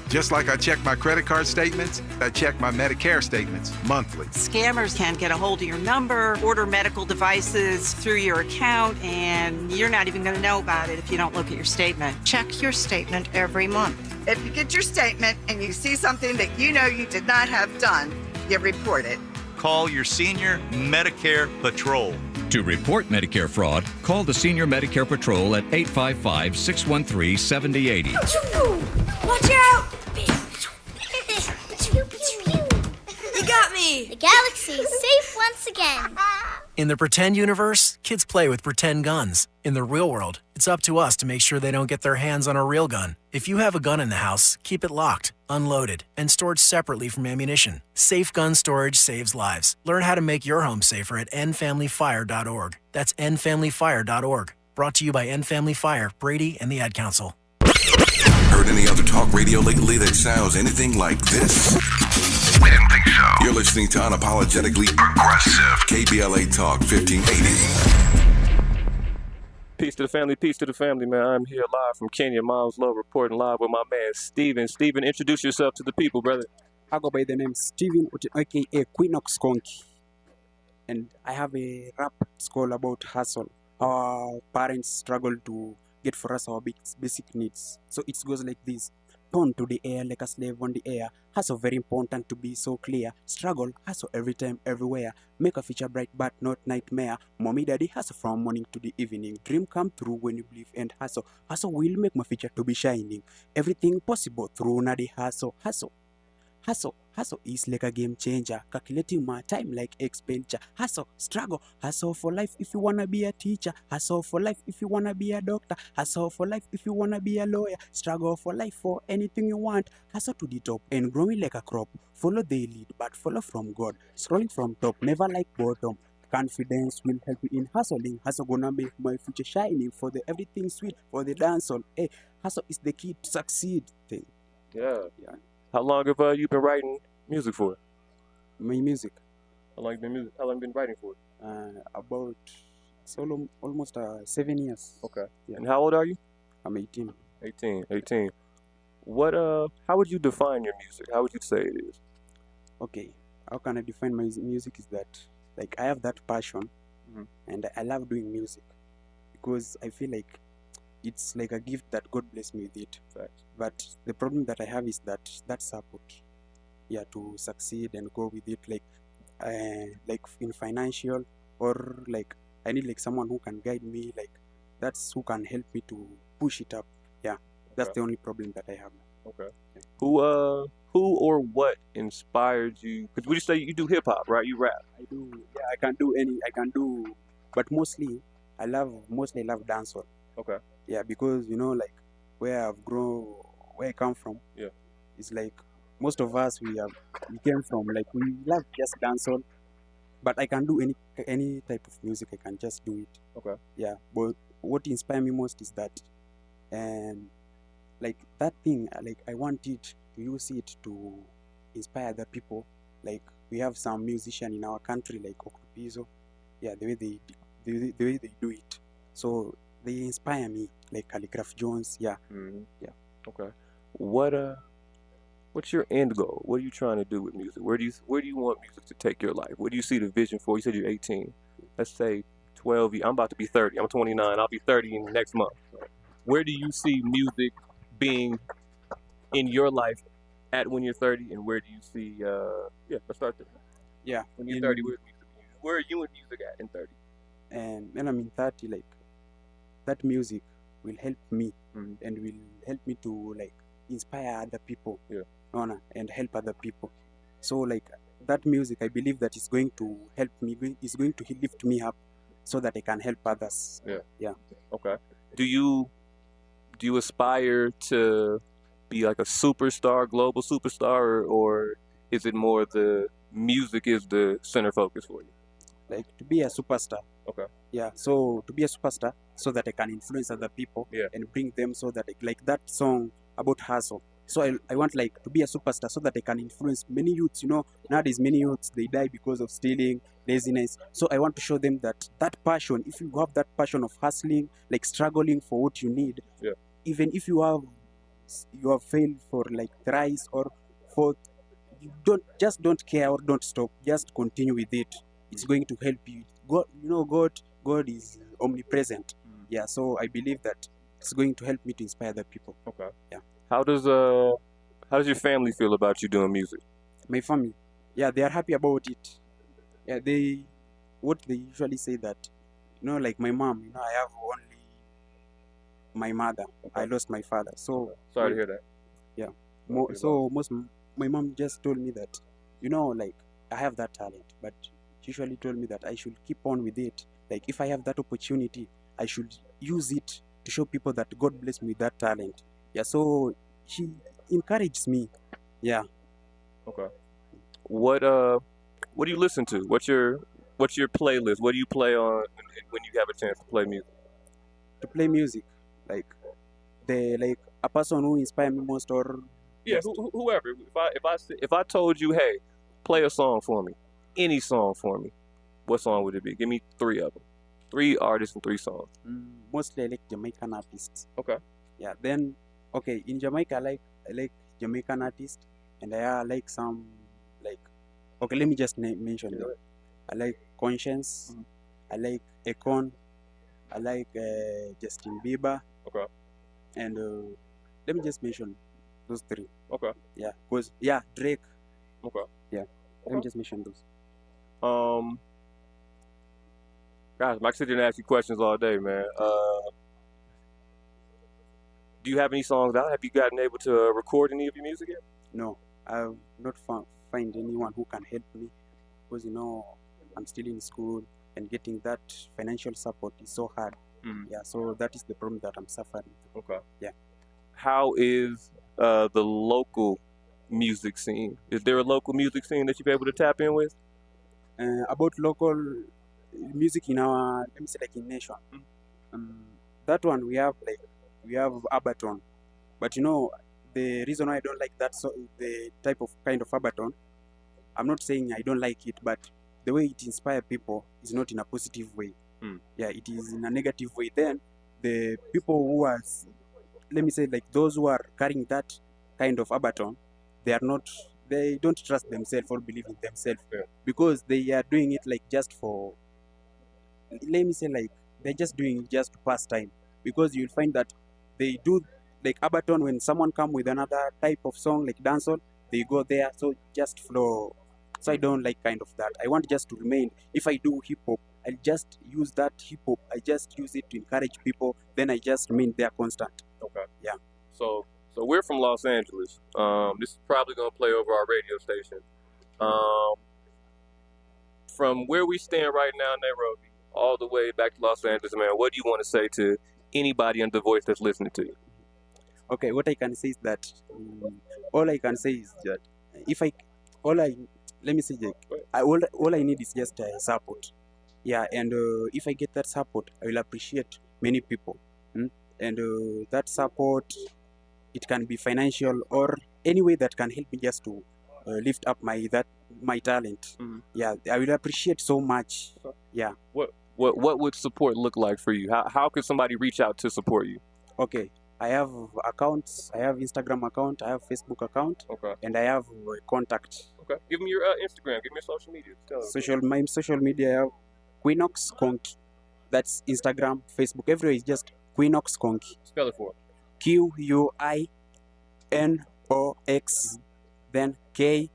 Just like I check my credit card statements, I check my Medicare statements monthly. Scammers can get a hold of your number, order medical devices through your account, and you're not even going to know about it if you don't look at your statement. Check your statement every month. If you get your statement and you see something that you know you did not have done, you report it. Call your senior Medicare Patrol. To report Medicare fraud, call the Senior Medicare Patrol at 855-613-7080. Watch out! You got me! The galaxy is safe once again. In the pretend universe, kids play with pretend guns. In the real world, it's up to us to make sure they don't get their hands on a real gun. If you have a gun in the house, keep it locked, unloaded, and stored separately from ammunition. Safe gun storage saves lives. Learn how to make your home safer at endfamilyfire.org. That's endfamilyfire.org. Brought to you by End Family Fire, Brady, and the Ad Council. Heard any other talk radio lately that sounds anything like this? We didn't think so. You're listening to Unapologetically Progressive, KBLA Talk 1580. Peace to the family, man. I'm here live from Kenya, Miles Low, reporting live with my man, Steven. Steven, introduce yourself to the people, brother. I go by the name Steven, aka Quinox Conky. And I have a rap school about hustle. Our parents struggle to get for us our basic needs. So it goes like this. Born to the air like a slave on the air. Hustle very important to be so clear. Struggle, hustle every time, everywhere. Make a future bright but not nightmare. Mommy, daddy, hustle from morning to the evening. Dream come true when you believe and hustle. Hustle will make my future to be shining. Everything possible through the hustle. Hustle is like a game changer. Calculating my time like expenditure. Hustle, struggle, hustle for life if you wanna be a teacher. Hustle for life if you wanna be a doctor. Hustle for life if you wanna be a lawyer. Struggle for life for anything you want. Hustle to the top and growing like a crop. Follow the lead but follow from God. Scrolling from top, never like bottom. Confidence will help you in hustling. Hustle gonna make my future shining. For the everything sweet, for the dancehall. Hey, hustle is the key to succeed thing. Yeah. How long have you been writing music for? My music. How long you been writing for? About almost 7 years. Okay. Yeah. And how old are you? I'm 18. 18. What how would you define your music? How would you say it is? Okay. How can I define my music is that like I have that passion and I love doing music because I feel like it's like a gift that God blessed me with it. Facts. But the problem that I have is that support, to succeed and go with it, like in financial or like I need like someone who can guide me, like that's who can help me to push it up. Yeah, that's the only problem that I have. Okay. Who or what inspired you? Because would you say you do hip hop, right? You rap. I do. Yeah, I can do, but mostly I love dancehall. Okay. Yeah, because like where I've grown, where I come from. Yeah. It's like most of us we came from like we love just dancehall, but I can do any type of music. I can just do it. Okay. Yeah, but what inspires me most is that, and like that thing, like I want it to use it to inspire other people. Like we have some musician in our country like Okupizo. Yeah, the way they do it. So they inspire me, like Calligraph Jones. Yeah. Mm-hmm. Yeah. Okay. What's your end goal? What are you trying to do with music? Where do you want music to take your life? What do you see the vision for? You said you're 18. Let's say 12. I'm about to be 30. I'm 29. I'll be 30 in the next month. Where do you see music being in your life at when you're 30? And where do you see? Let's start there. Yeah. When you're 30, where are you in music at in 30? And when I'm in 30, like that music will help me and will help me to like inspire other people. Yeah. And help other people. So like that music, I believe that is going to help me. Is going to lift me up, so that I can help others. Yeah. Yeah. Okay. Do you aspire to be like a superstar, global superstar, or is it more the music is the center focus for you? Like to be a superstar. Okay. Yeah. So to be a superstar, so that I can influence other people and bring them, so that like that song about hustle. So I want like to be a superstar so that I can influence many youths. Nowadays many youths, they die because of stealing, laziness. So I want to show them that passion, if you have that passion of hustling, like struggling for what you need, even if you have failed for like thrice or fourth, you don't care or don't stop. Just continue with it. It's going to help you. God is omnipresent. Yeah. So I believe that it's going to help me to inspire other people. Okay. Yeah. How does your family feel about you doing music? My family, they are happy about it. Yeah, they usually say that, like my mom, I have only my mother. Okay. I lost my father, so sorry to hear that. Yeah. My mom just told me that, like I have that talent, but she usually told me that I should keep on with it. Like if I have that opportunity, I should use it to show people that God bless me with that talent. Yeah, so she encourages me. Yeah. Okay. What do you listen to? What's your playlist? What do you play on when you have a chance to play music? To play music, like a person who inspires me most, or yeah, whoever. If I told you, hey, play a song for me, any song for me, what song would it be? Give me 3 of them. 3 artists and 3 songs. Mostly I like Jamaican artists. Okay. Yeah. Then in Jamaica I like Jamaican artists, and I like some let me just mention them. I like Conscience. I like Akon. I like Justin Bieber. Okay. And let me just mention those 3. Okay. Yeah, because Drake. Okay. Yeah. Let me just mention those. Guys, I can sit here and ask you questions all day, man. Do you have any songs out? Have you gotten able to record any of your music yet? No, I've not find anyone who can help me, because I'm still in school, and getting that financial support is so hard. Yeah, so that is the problem that I'm suffering. Okay. Yeah. How is the local music scene? Is there a local music scene that you've been able to tap in with? About local music in our, let me say, in nation. That one we have Abaton, but the reason why I don't like that the kind of Abaton, I'm not saying I don't like it, but the way it inspires people is not in a positive way. Yeah, it is in a negative way. Then the people who are, let me say, those who are carrying that kind of Abaton, they don't trust themselves or believe in themselves, because they are doing it just for, let me say, they're just doing it just to pass time. Because you'll find that they do Abaton, when someone come with another type of song like dancehall, they go there, so just flow. So I don't like kind of that. I want just to remain. If I do hip hop, I just use that hip hop. I just use it to encourage people. Then I just remain there constant. Okay. Yeah. So we're from Los Angeles. This is probably gonna play over our radio station. From where we stand right now in Nairobi, all the way back to Los Angeles, man, what do you want to say to anybody under the voice that's listening to you? Okay, what I can say is that all I need is just support. Yeah, and if I get that support, I will appreciate many people. And that support, it can be financial or any way that can help me just to lift up my talent. Yeah, I will appreciate so much. Yeah. What would support look like for you? How could somebody reach out to support you? Okay, I have accounts. I have Instagram account. I have Facebook account. Okay. And I have contact. Okay. Give me your Instagram. Give me your social media. My social media, I have Quinox Konki. That's Instagram, Facebook. Everywhere is just Quinox Konki. Spell it for me. QUINOX, then K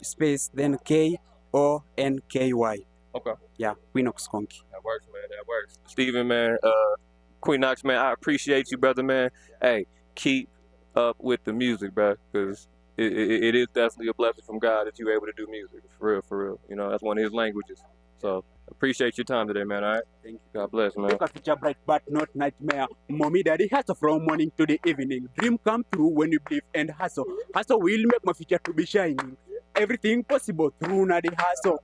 space, then KONKY. Okay. Yeah, Quinox Konki. That works, man. That works. Steven, man, Quinox, man, I appreciate you, brother, man. Hey, keep up with the music, bro, because it is definitely a blessing from God that you're able to do music. For real. That's one of his languages. So, appreciate your time today, man, all right? Thank you. God bless, man. Look at future bright, but not nightmare. Mommy, daddy, hustle from morning to the evening. Dream come true when you believe and hustle. Hustle will make my future to be shining. Everything possible through na the hustle.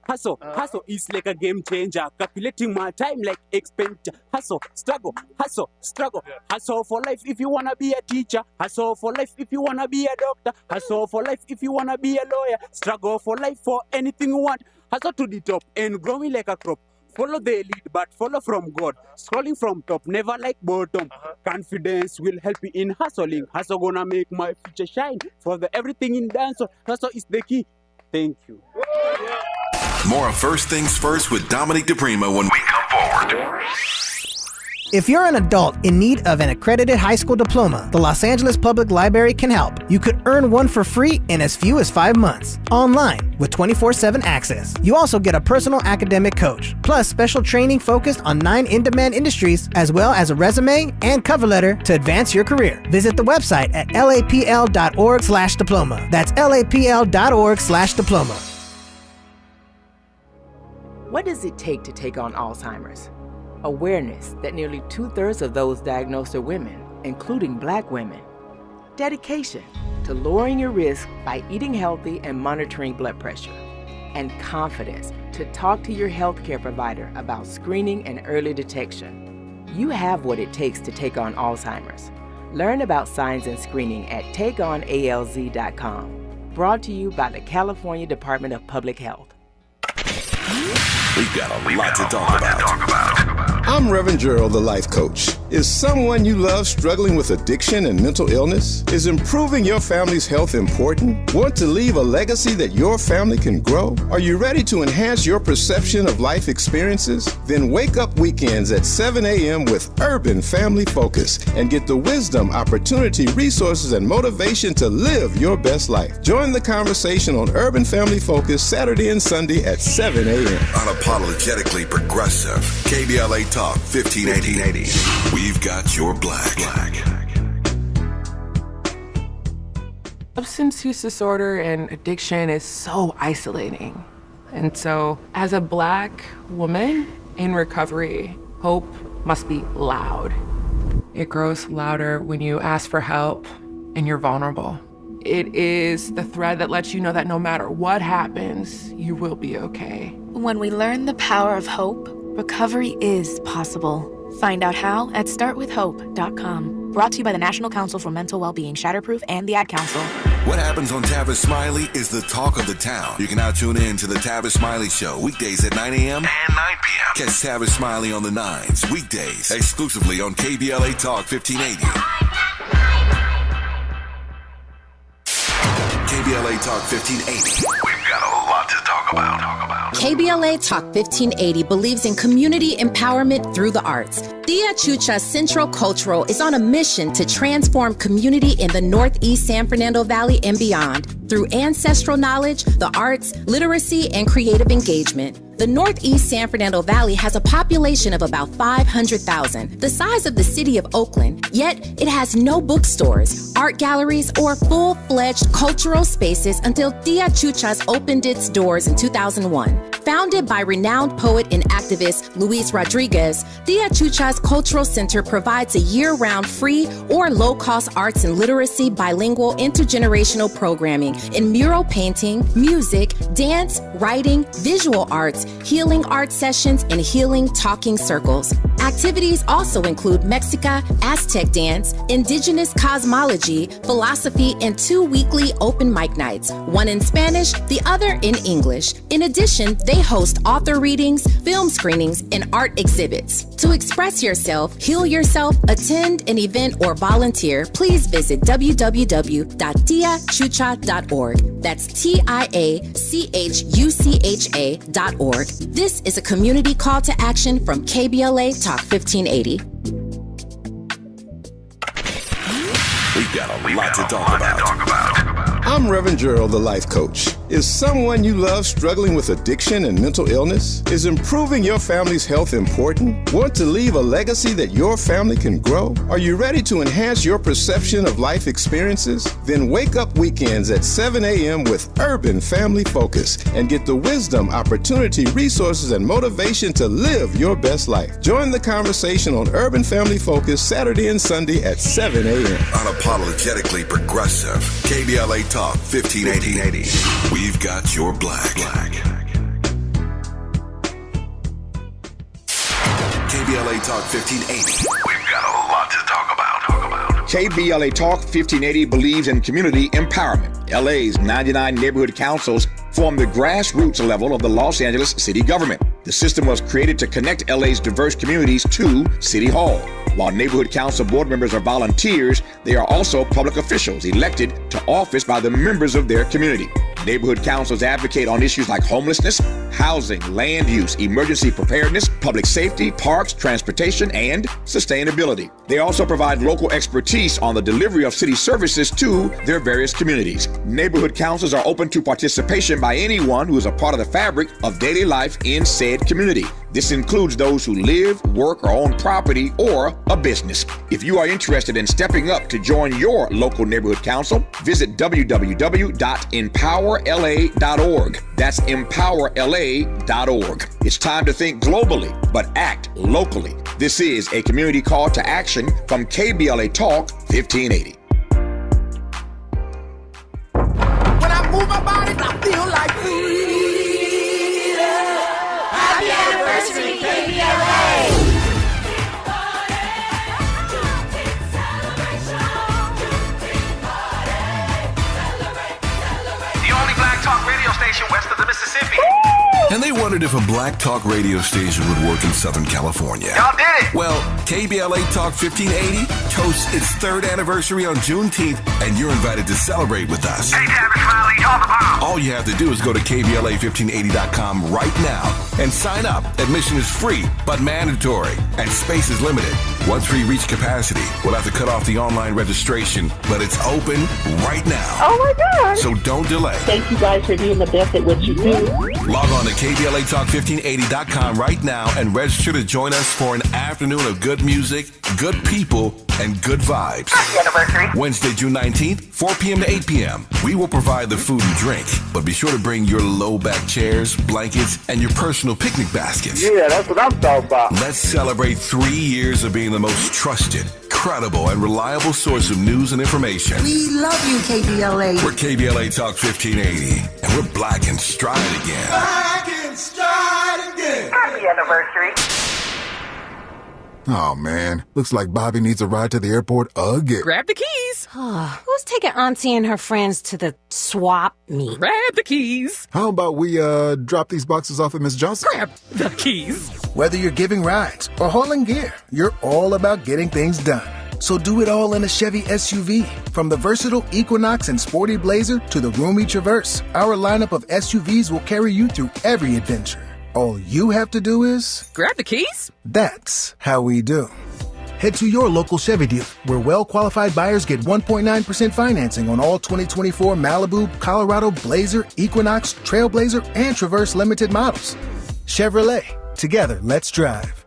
Hustle is like a game changer. Calculating my time like expenditure. Hustle, struggle. Hustle for life if you wanna be a teacher. Hustle for life if you wanna be a doctor. Hustle for life if you wanna be a lawyer. Struggle for life for anything you want. Hustle to the top and growing like a crop. Follow the lead, but follow from God. Scrolling from top, never like bottom. Confidence will help you in hustling. Hustle gonna make my future shine. For everything in dance, hustle is the key. Thank you. More of First Things First with Dominique DiPrima when we come forward. If you're an adult in need of an accredited high school diploma, the Los Angeles Public Library can help. You could earn one for free in as few as 5 months, online with 24/7 access. You also get a personal academic coach, plus special training focused on 9 in-demand industries, as well as a resume and cover letter to advance your career. Visit the website at lapl.org/diploma. That's lapl.org/diploma. What does it take to take on Alzheimer's? Awareness that nearly 2/3 of those diagnosed are women, including Black women. Dedication to lowering your risk by eating healthy and monitoring blood pressure. And confidence to talk to your healthcare provider about screening and early detection. You have what it takes to take on Alzheimer's. Learn about signs and screening at takeonalz.com. Brought to you by the California Department of Public Health. We've got a lot to talk about. I'm Reverend Gerald, the life coach. Is someone you love struggling with addiction and mental illness? Is improving your family's health important? Want to leave a legacy that your family can grow? Are you ready to enhance your perception of life experiences? Then wake up weekends at 7 a.m. with Urban Family Focus and get the wisdom, opportunity, resources, and motivation to live your best life. Join the conversation on Urban Family Focus Saturday and Sunday at 7 a.m. Unapologetically progressive. KBLA Talk 1580. We've got your black. Substance use disorder and addiction is so isolating. And so, as a Black woman in recovery, hope must be loud. It grows louder when you ask for help and you're vulnerable. It is the thread that lets you know that no matter what happens, you will be okay. When we learn the power of hope, recovery is possible. Find out how at startwithhope.com. Brought to you by the National Council for Mental Wellbeing, Shatterproof, and the Ad Council. What happens on Tavis Smiley is the talk of the town. You can now tune in to the Tavis Smiley Show, weekdays at 9 a.m. and 9 p.m. Catch Tavis Smiley on the 9s, weekdays, exclusively on KBLA Talk 1580. KBLA Talk 1580. We've got a lot to talk about. KBLA Talk 1580 believes in community empowerment through the arts. Tia Chucha Central Cultural is on a mission to transform community in the Northeast San Fernando Valley and beyond through ancestral knowledge, the arts, literacy, and creative engagement. The Northeast San Fernando Valley has a population of about 500,000, the size of the city of Oakland, yet it has no bookstores, art galleries, or full-fledged cultural spaces until Tia Chucha's opened its doors in 2001. Founded by renowned poet and activist Luis Rodriguez, Tia Chucha's Cultural Center provides a year-round free or low-cost arts and literacy bilingual intergenerational programming in mural painting, music, dance, writing, visual arts, healing art sessions, and healing talking circles. Activities also include Mexica, Aztec dance, indigenous cosmology, philosophy, and 2 weekly open mic nights, one in Spanish, the other in English. In addition, they host author readings, film screenings, and art exhibits. To express yourself, heal yourself, attend an event, or volunteer, please visit www.tiachucha.org. That's TIACHUCHA.org. This is a community call to action from KBLA Talk 1580. We've got a lot to talk about. I'm Reverend Gerald, the life coach. Is someone you love struggling with addiction and mental illness? Is improving your family's health important? Want to leave a legacy that your family can grow? Are you ready to enhance your perception of life experiences? Then wake up weekends at 7 a.m. with Urban Family Focus and get the wisdom, opportunity, resources, and motivation to live your best life. Join the conversation on Urban Family Focus Saturday and Sunday at 7 a.m. Unapologetically progressive. KBLA Talk 1580. We've got your black. KBLA Talk 1580. We've got a lot to talk about. KBLA Talk 1580 believes in community empowerment. LA's 99 neighborhood councils form the grassroots level of the Los Angeles city government. The system was created to connect LA's diverse communities to City Hall. While neighborhood council board members are volunteers, they are also public officials elected to office by the members of their community. Neighborhood councils advocate on issues like homelessness, housing, land use, emergency preparedness, public safety, parks, transportation, and sustainability. They also provide local expertise on the delivery of city services to their various communities. Neighborhood councils are open to participation by anyone who is a part of the fabric of daily life in said community. This includes those who live, work, or own property or a business. If you are interested in stepping up to join your local neighborhood council, visit www.empowerla.org. That's empowerla.org. It's time to think globally, but act locally. This is a community call to action from KBLA Talk 1580. When I move my body, I feel like freedom. Happy anniversary, KBLA! The only black talk radio station west of the Mississippi. And they wondered if a black talk radio station would work in Southern California. Y'all did it! Well, KBLA Talk 1580 toasts its 3rd anniversary on Juneteenth, and you're invited to celebrate with us. Hey, damn it, Smiley, y'all the bomb! All you have to do is go to KBLA1580.com right now and sign up. Admission is free, but mandatory, and space is limited. Once we reach capacity, we'll have to cut off the online registration, but it's open right now. Oh my God! So don't delay. Thank you guys for being the best at what you do. Log on to KBLATalk1580.com right now and register to join us for an afternoon of good music, good people, and good vibes. Happy anniversary. Wednesday, June 19th, 4 p.m. to 8 p.m. We will provide the food and drink, but be sure to bring your low-back chairs, blankets, and your personal picnic baskets. Yeah, that's what I'm talking about. Let's celebrate 3 years of being the most trusted, credible, and reliable source of news and information. We love you, KBLA. We're KBLA Talk 1580, and we're black and stride again. Back and stride again. Happy anniversary. Oh, man. Looks like Bobby needs a ride to the airport again. Grab the keys. Who's taking Auntie and her friends to the swap meet? Grab the keys. How about we drop these boxes off at Miss Johnson? Grab the keys. Whether you're giving rides or hauling gear, you're all about getting things done. So do it all in a Chevy SUV. From the versatile Equinox and sporty Blazer to the roomy Traverse, our lineup of SUVs will carry you through every adventure. All you have to do is... grab the keys. That's how we do. Head to your local Chevy dealer, where well-qualified buyers get 1.9% financing on all 2024 Malibu, Colorado, Blazer, Equinox, Trailblazer, and Traverse limited models. Chevrolet. Together, let's drive.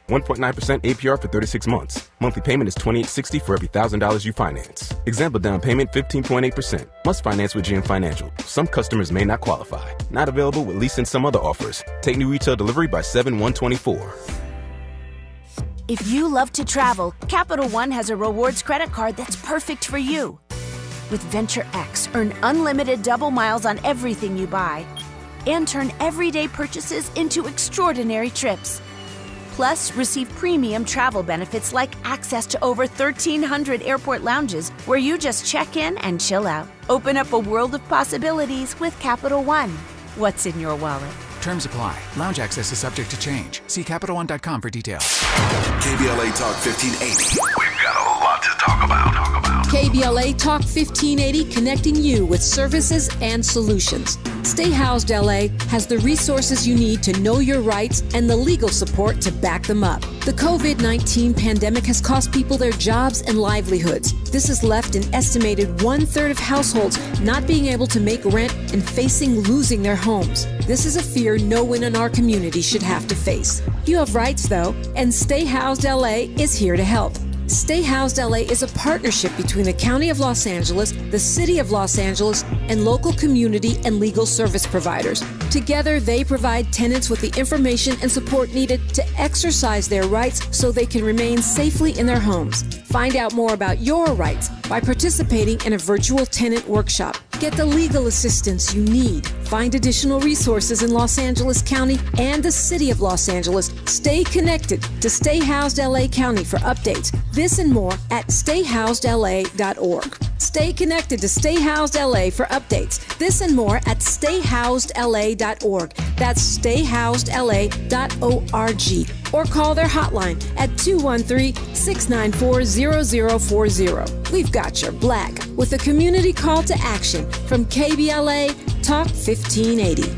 1.9% APR for 36 months. Monthly payment is $28.60 for every $1,000 you finance. Example down payment 15.8%. Must finance with GM Financial. Some customers may not qualify. Not available with lease and some other offers. Take new retail delivery by 7/1/24. If you love to travel, Capital One has a rewards credit card that's perfect for you. With Venture X, earn unlimited double miles on everything you buy and turn everyday purchases into extraordinary trips. Plus, receive premium travel benefits like access to over 1,300 airport lounges where you just check in and chill out. Open up a world of possibilities with Capital One. What's in your wallet? Terms apply. Lounge access is subject to change. See CapitalOne.com for details. KBLA Talk 1580. We've got a lot to talk about. KBLA Talk 1580, connecting you with services and solutions. Stay Housed LA has the resources you need to know your rights and the legal support to back them up. The COVID-19 pandemic has cost people their jobs and livelihoods. This has left an estimated 1/3 of households not being able to make rent and facing losing their homes. This is a fear no one in our community should have to face. You have rights, though, and Stay Housed LA is here to help. Stay Housed LA is a partnership between the County of Los Angeles, the City of Los Angeles, and local community and legal service providers. Together, they provide tenants with the information and support needed to exercise their rights so they can remain safely in their homes. Find out more about your rights by participating in a virtual tenant workshop. Get the legal assistance you need. Find additional resources in Los Angeles County and the City of Los Angeles. Stay connected to Stay Housed LA County for updates. This and more at stayhousedla.org. Stay connected to Stay Housed LA for updates. This and more at stayhousedla.org. That's stayhousedla.org. Or call their hotline at 213-694-0040. We've got your black with a community call to action from KBLA Talk 1580.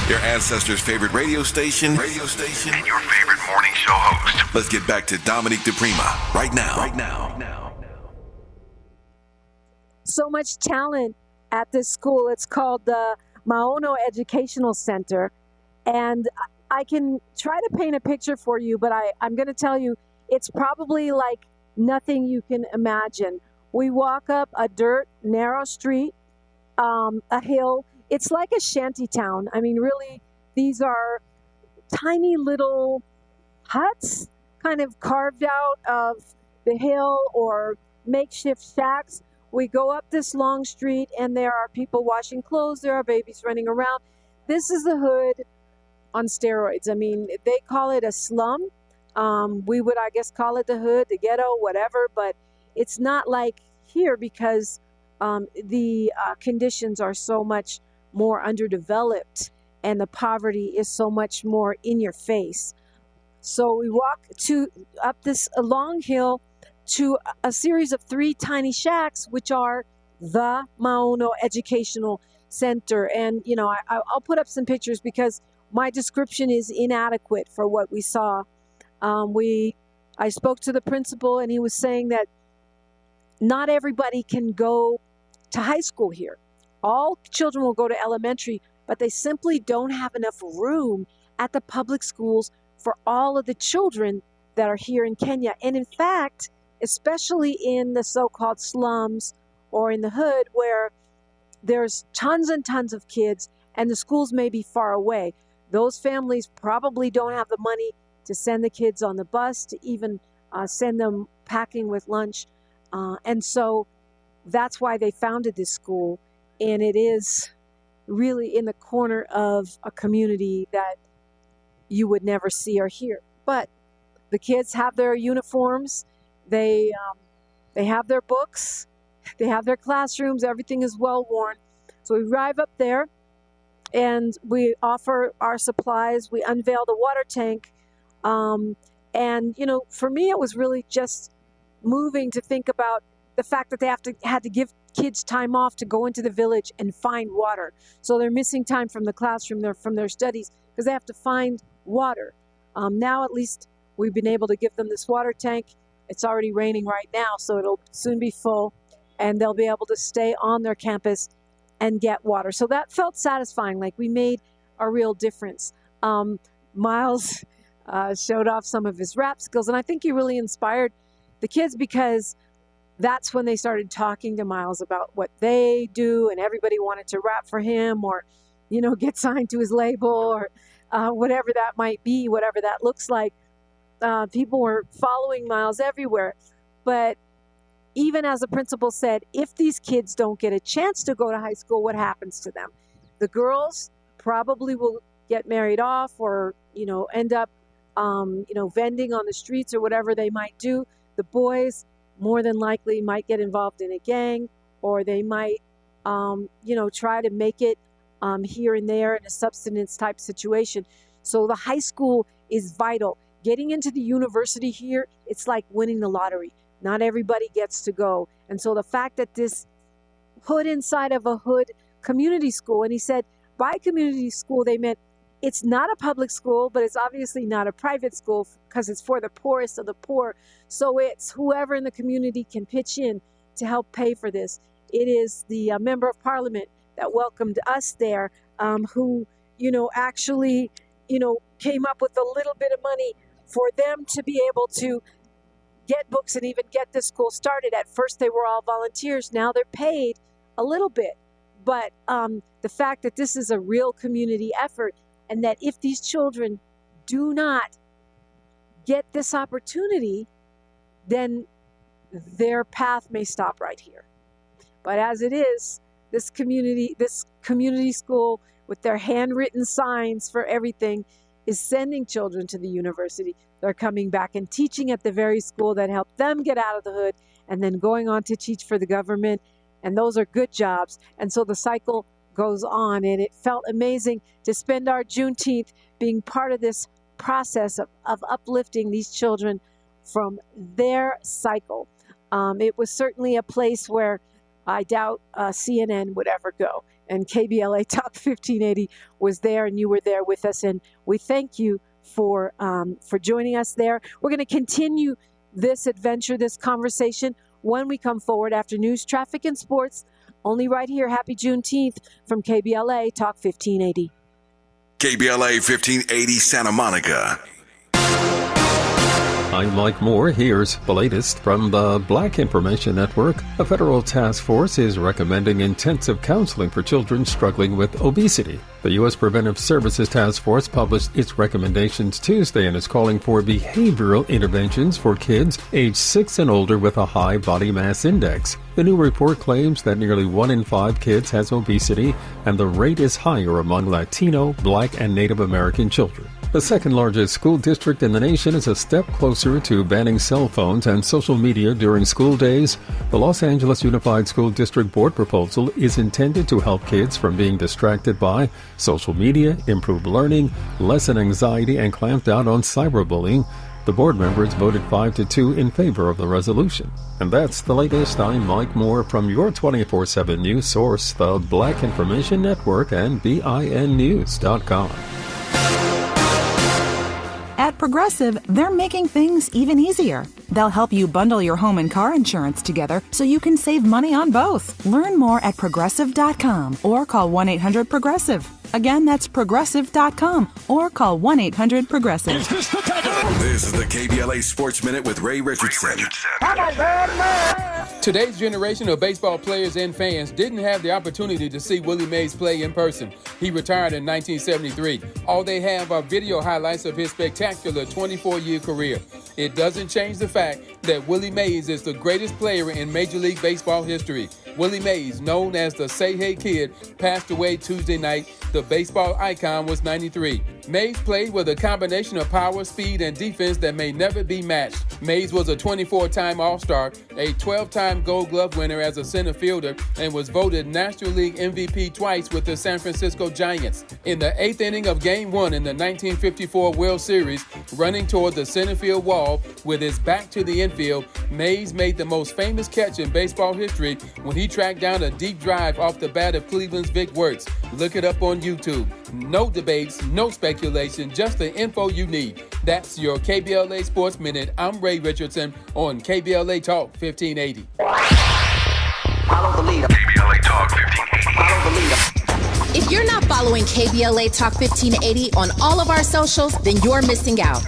Your ancestors' favorite radio station, And your favorite morning show host. Let's get back to Dominique DiPrima right now. So much talent at this school. It's called the Maono Educational Center. And I can try to paint a picture for you, but I'm going to tell you, it's probably like nothing you can imagine. We walk up a dirt, narrow street, a hill. It's like a shanty town. I mean, really, these are tiny little huts kind of carved out of the hill or makeshift shacks. We go up this long street and there are people washing clothes. There are babies running around. This is the hood on steroids. I mean, they call it a slum. We would, I guess, call it the hood, the ghetto, whatever, but it's not like here because the conditions are so much more underdeveloped and the poverty is so much more in your face. So we walk up this long hill to a series of 3 tiny shacks, which are the Mauno Educational Center. And, you know, I'll put up some pictures because my description is inadequate for what we saw. I spoke to the principal and he was saying that not everybody can go to high school here. All children will go to elementary, but they simply don't have enough room at the public schools for all of the children that are here in Kenya. And in fact, especially in the so-called slums or in the hood where there's tons and tons of kids and the schools may be far away, those families probably don't have the money to send the kids on the bus, to even send them packing with lunch. And so that's why they founded this school. And it is really in the corner of a community that you would never see or hear. But the kids have their uniforms, they have their books, they have their classrooms, everything is well worn. So we arrive up there and we offer our supplies, we unveil the water tank. And, you know, for me, it was really just moving to think about the fact that they had to give kids time off to go into the village and find water. So they're missing time from the classroom, from their studies, because they have to find water. Now, at least, we've been able to give them this water tank. It's already raining right now, so it'll soon be full, and they'll be able to stay on their campus and get water. So that felt satisfying, like we made a real difference. Miles showed off some of his rap skills, and I think he really inspired the kids because that's when they started talking to Miles about what they do, and everybody wanted to rap for him or, you know, get signed to his label or whatever that might be, whatever that looks like. People were following Miles everywhere. But even as the principal said, if these kids don't get a chance to go to high school, what happens to them? The girls probably will get married off or, you know, end up, vending on the streets or whatever they might do. The boys more than likely might get involved in a gang, or they might, try to make it here and there in a subsistence type situation. So the high school is vital. Getting into the university here, it's like winning the lottery. Not everybody gets to go. And so the fact that this hood inside of a hood community school, and he said by community school, they meant it's not a public school, but it's obviously not a private school because it's for the poorest of the poor. So it's whoever in the community can pitch in to help pay for this. It is the member of parliament that welcomed us there, who, actually, came up with a little bit of money for them to be able to get books and even get this school started. At first, they were all volunteers. Now they're paid a little bit. But the fact that this is a real community effort, and that if these children do not get this opportunity, then their path may stop right here. But as it is, this community school with their handwritten signs for everything is sending children to the university. They're coming back and teaching at the very school that helped them get out of the hood and then going on to teach for the government. And those are good jobs. And so the cycle goes on. And it felt amazing to spend our Juneteenth being part of this process of uplifting these children from their cycle. It was certainly a place where I doubt CNN would ever go. And KBLA Talk 1580 was there, and you were there with us. And we thank you for joining us there. We're going to continue this adventure, this conversation, when we come forward after news, traffic, and sports. Only right here. Happy Juneteenth from KBLA Talk 1580. KBLA 1580 Santa Monica. I'm Mike Moore. Here's the latest from the Black Information Network. A federal task force is recommending intensive counseling for children struggling with obesity. The U.S. Preventive Services Task Force published its recommendations Tuesday and is calling for behavioral interventions for kids aged 6 and older with a high body mass index. The new report claims that nearly 1 in 5 kids has obesity, and the rate is higher among Latino, Black, and Native American children. The second largest school district in the nation is a step closer to banning cell phones and social media during school days. The Los Angeles Unified School District Board proposal is intended to help kids from being distracted by social media, improve learning, lessen anxiety, and clamp down on cyberbullying. The board members voted 5-2 in favor of the resolution. And that's the latest. I'm Mike Moore from your 24/7 news source, the Black Information Network, and BINnews.com. At Progressive, they're making things even easier. They'll help you bundle your home and car insurance together so you can save money on both. Learn more at Progressive.com or call 1-800-PROGRESSIVE. Again, that's Progressive.com or call 1-800-PROGRESSIVE. This is the KBLA Sports Minute with Ray Richardson. Today's generation of baseball players and fans didn't have the opportunity to see Willie Mays play in person. He retired in 1973. All they have are video highlights of his spectacular 24-year career. It doesn't change the fact that Willie Mays is the greatest player in Major League Baseball history. Willie Mays, known as the Say Hey Kid, passed away Tuesday night. The baseball icon was 93. Mays played with a combination of power, speed, and defense that may never be matched. Mays was a 24-time All-Star, a 12-time Gold Glove winner as a center fielder, and was voted National League MVP twice with the San Francisco Giants. In the 8th inning of Game 1 in the 1954 World Series, running toward the center field wall with his back to the infield, Mays made the most famous catch in baseball history when he tracked down a deep drive off the bat of Cleveland's Vic Wertz. Look it up on YouTube. No debates, no speculation, just the info you need. That's your KBLA Sports Minute. I'm Ray Richardson on KBLA Talk 1580. Follow the leader. KBLA Talk 1580. Follow the leader. If you're not following KBLA Talk 1580 on all of our socials, then you're missing out.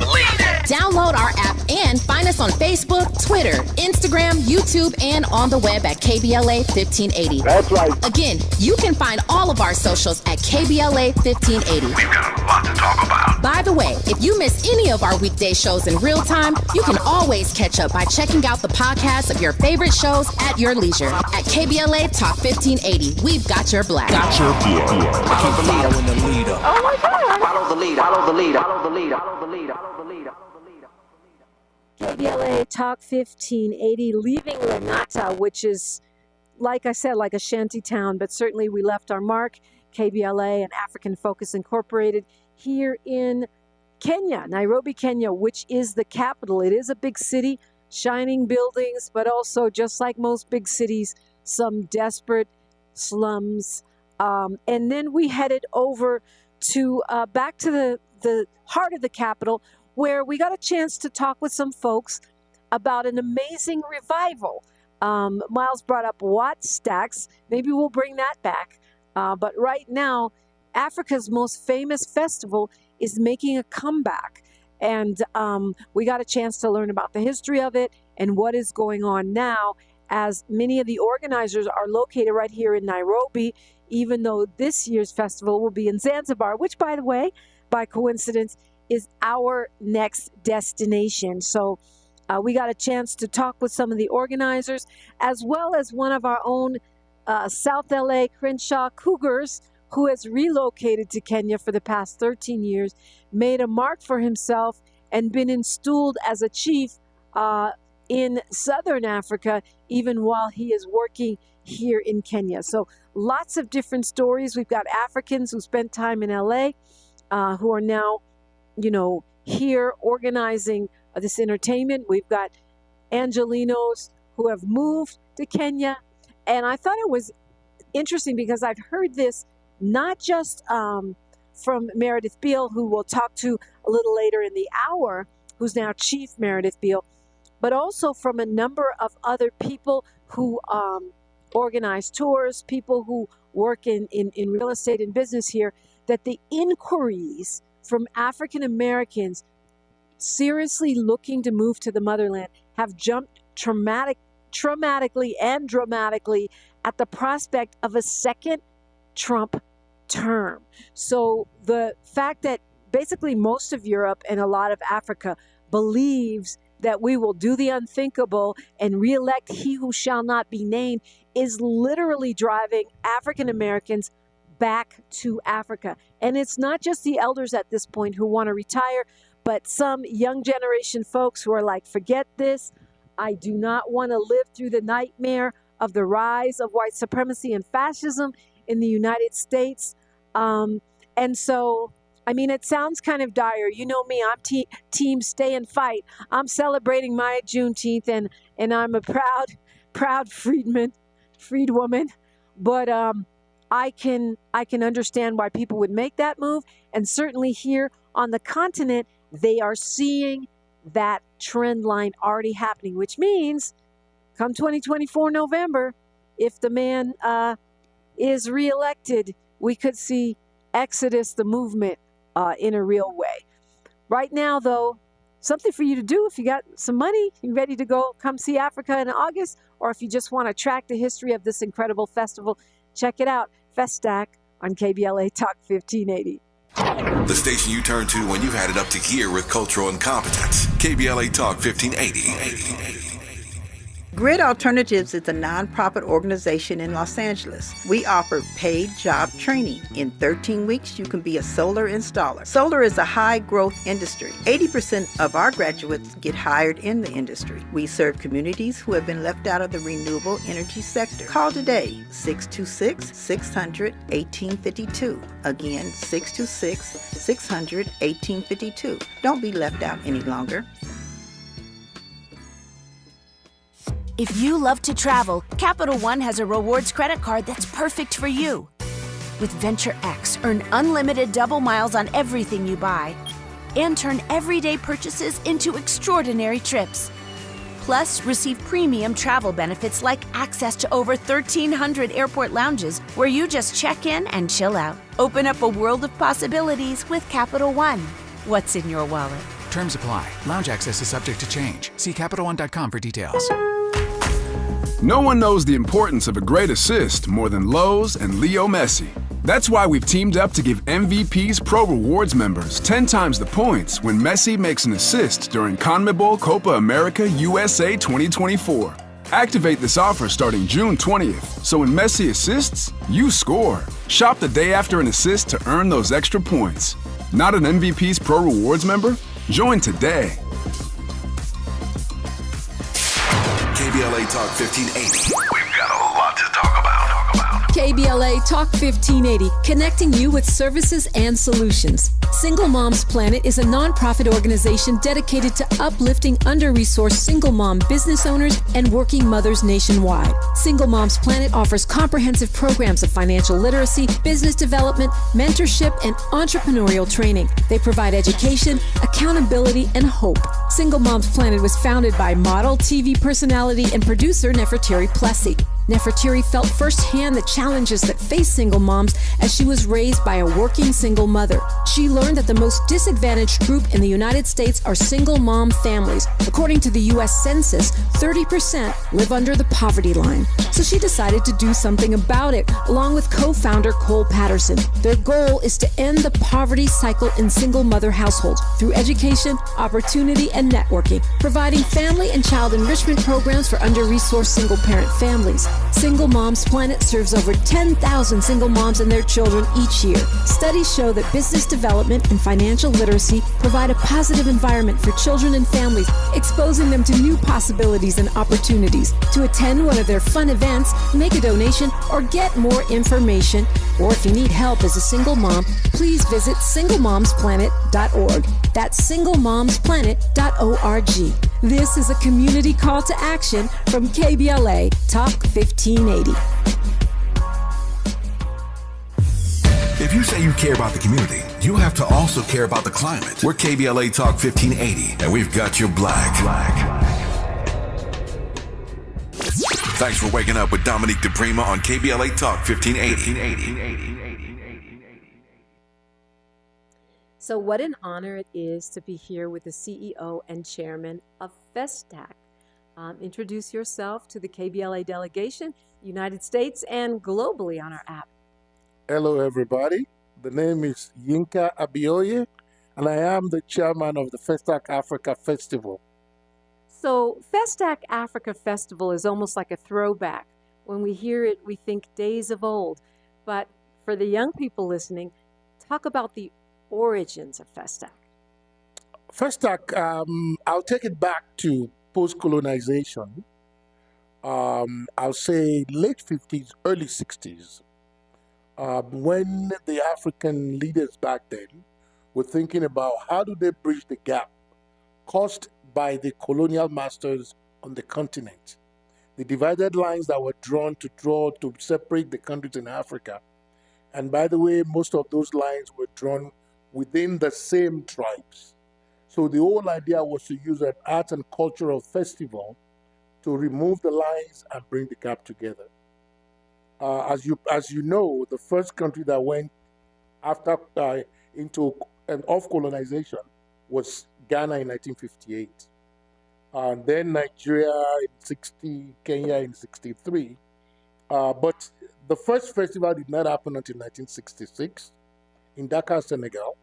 Download our app and find us on Facebook, Twitter, Instagram, YouTube, and on the web at KBLA 1580. That's right. Again, you can find all of our socials at KBLA 1580. We've got a lot to talk about. By the way, if you miss any of our weekday shows in real time, you can always catch up by checking out the podcast of your favorite shows at your leisure. At KBLA Talk 1580, we've got your black. Got your black. Follow the leader. Following the leader. Oh my God. Follow the leader. Follow the leader. Follow the leader. Follow the leader. Follow the leader. KBLA Talk 1580, leaving Lanata, which is, like I said, like a shanty town, but certainly we left our mark. KBLA and African Focus Incorporated here in Kenya, Nairobi, Kenya, which is the capital. It is a big city, shining buildings, but also, just like most big cities, some desperate slums. And then we headed over to back to the heart of the capital, where we got a chance to talk with some folks about an amazing revival. Miles brought up Watt Stacks. Maybe we'll bring that back. But right now, Africa's most famous festival is making a comeback. And we got a chance to learn about the history of it and what is going on now, as many of the organizers are located right here in Nairobi, even though this year's festival will be in Zanzibar, which, by the way, by coincidence, is our next destination. So we got a chance to talk with some of the organizers, as well as one of our own South LA Crenshaw Cougars, who has relocated to Kenya for the past 13 years, made a mark for himself, and been enstooled as a chief in Southern Africa, even while he is working here in Kenya. So lots of different stories. We've got Africans who spent time in LA, who are now, here organizing this entertainment. We've got Angelinos who have moved to Kenya. And I thought it was interesting because I've heard this not just from Meredith Beal, who we'll talk to a little later in the hour, who's now Chief Meredith Beal, but also from a number of other people who organize tours, people who work in real estate and business here, that the inquiries from African Americans seriously looking to move to the motherland have jumped traumatically and dramatically at the prospect of a second Trump term. So the fact that basically most of Europe and a lot of Africa believes that we will do the unthinkable and reelect he who shall not be named is literally driving African Americans back to Africa. And it's not just the elders at this point who want to retire, but some young generation folks who are like, forget this. I do not want to live through the nightmare of the rise of white supremacy and fascism in the United States. And so, I mean, it sounds kind of dire. You know me, I'm team stay and fight. I'm celebrating my Juneteenth, and I'm a proud freedwoman. But I can understand why people would make that move. And certainly here on the continent, they are seeing that trend line already happening, which means come 2024 November, if the man is reelected, we could see Exodus, the movement, in a real way. Right now, though, something for you to do if you got some money, you ready to go come see Africa in August, or if you just want to track the history of this incredible festival, check it out, FESTAC on KBLA Talk 1580. The station you turn to when you've had it up to gear with cultural incompetence. KBLA Talk 1580. Grid Alternatives is a nonprofit organization in Los Angeles. We offer paid job training. In 13 weeks, you can be a solar installer. Solar is a high-growth industry. 80% of our graduates get hired in the industry. We serve communities who have been left out of the renewable energy sector. Call today, 626-600-1852. Again, 626-600-1852. Don't be left out any longer. If you love to travel, Capital One has a rewards credit card that's perfect for you. With Venture X, earn unlimited double miles on everything you buy and turn everyday purchases into extraordinary trips. Plus, receive premium travel benefits like access to over 1,300 airport lounges where you just check in and chill out. Open up a world of possibilities with Capital One. What's in your wallet? Terms apply. Lounge access is subject to change. See CapitalOne.com for details. No one knows the importance of a great assist more than Lowe's and Leo Messi. That's why we've teamed up to give MVP's Pro Rewards members 10 times the points when Messi makes an assist during CONMEBOL Copa America USA 2024. Activate this offer starting June 20th, so when Messi assists, you score. Shop the day after an assist to earn those extra points. Not an MVP's Pro Rewards member? Join today. KBLA Talk 1580. We've got a lot to talk about. KBLA Talk 1580, connecting you with services and solutions. Single Moms Planet is a nonprofit organization dedicated to uplifting under-resourced single mom business owners and working mothers nationwide. Single Moms Planet offers comprehensive programs of financial literacy, business development, mentorship, and entrepreneurial training. They provide education, accountability, and hope. Single Moms Planet was founded by model, TV personality, and producer Nefertari Plessy. Nefertari felt firsthand the challenges that face single moms as she was raised by a working single mother. She learned that the most disadvantaged group in the United States are single mom families. According to the U.S. Census, 30% live under the poverty line. So she decided to do something about it, along with co-founder Cole Patterson. Their goal is to end the poverty cycle in single mother households through education, opportunity, and networking, providing family and child enrichment programs for under-resourced single-parent families. Single Moms Planet serves over 10,000 single moms and their children each year. Studies show that business development and financial literacy provide a positive environment for children and families, exposing them to new possibilities and opportunities. To attend one of their fun events, make a donation, or get more information, or if you need help as a single mom, please visit singlemomsplanet.org. That's singlemomsplanet.org. This is a community call to action from KBLA Talk 1580. If you say you care about the community, you have to also care about the climate. We're KBLA Talk 1580, and we've got your black. Thanks for waking up with Dominique DiPrima on KBLA Talk 1580. So what an honor it is to be here with the CEO and chairman of FESTAC. Introduce yourself to the KBLA delegation, United States and globally on our app. Hello, everybody. The name is Yinka Abioye, and I am the chairman of the FESTAC Africa Festival. So FESTAC Africa Festival is almost like a throwback. When we hear it, we think days of old. But for the young people listening, talk about the origins of FESTAC. FESTAC, I'll take it back to post-colonization. I'll say late 50s, early 60s, when the African leaders back then were thinking about how do they bridge the gap caused by the colonial masters on the continent. The divided lines that were drawn to separate the countries in Africa. And by the way, most of those lines were drawn within the same tribes. So the whole idea was to use an art and cultural festival to remove the lines and bring the gap together. As you know, the first country that went after into and off colonization was Ghana in 1958. And then Nigeria in 60, Kenya in 63. But the first festival did not happen until 1966 in Dakar, Senegal.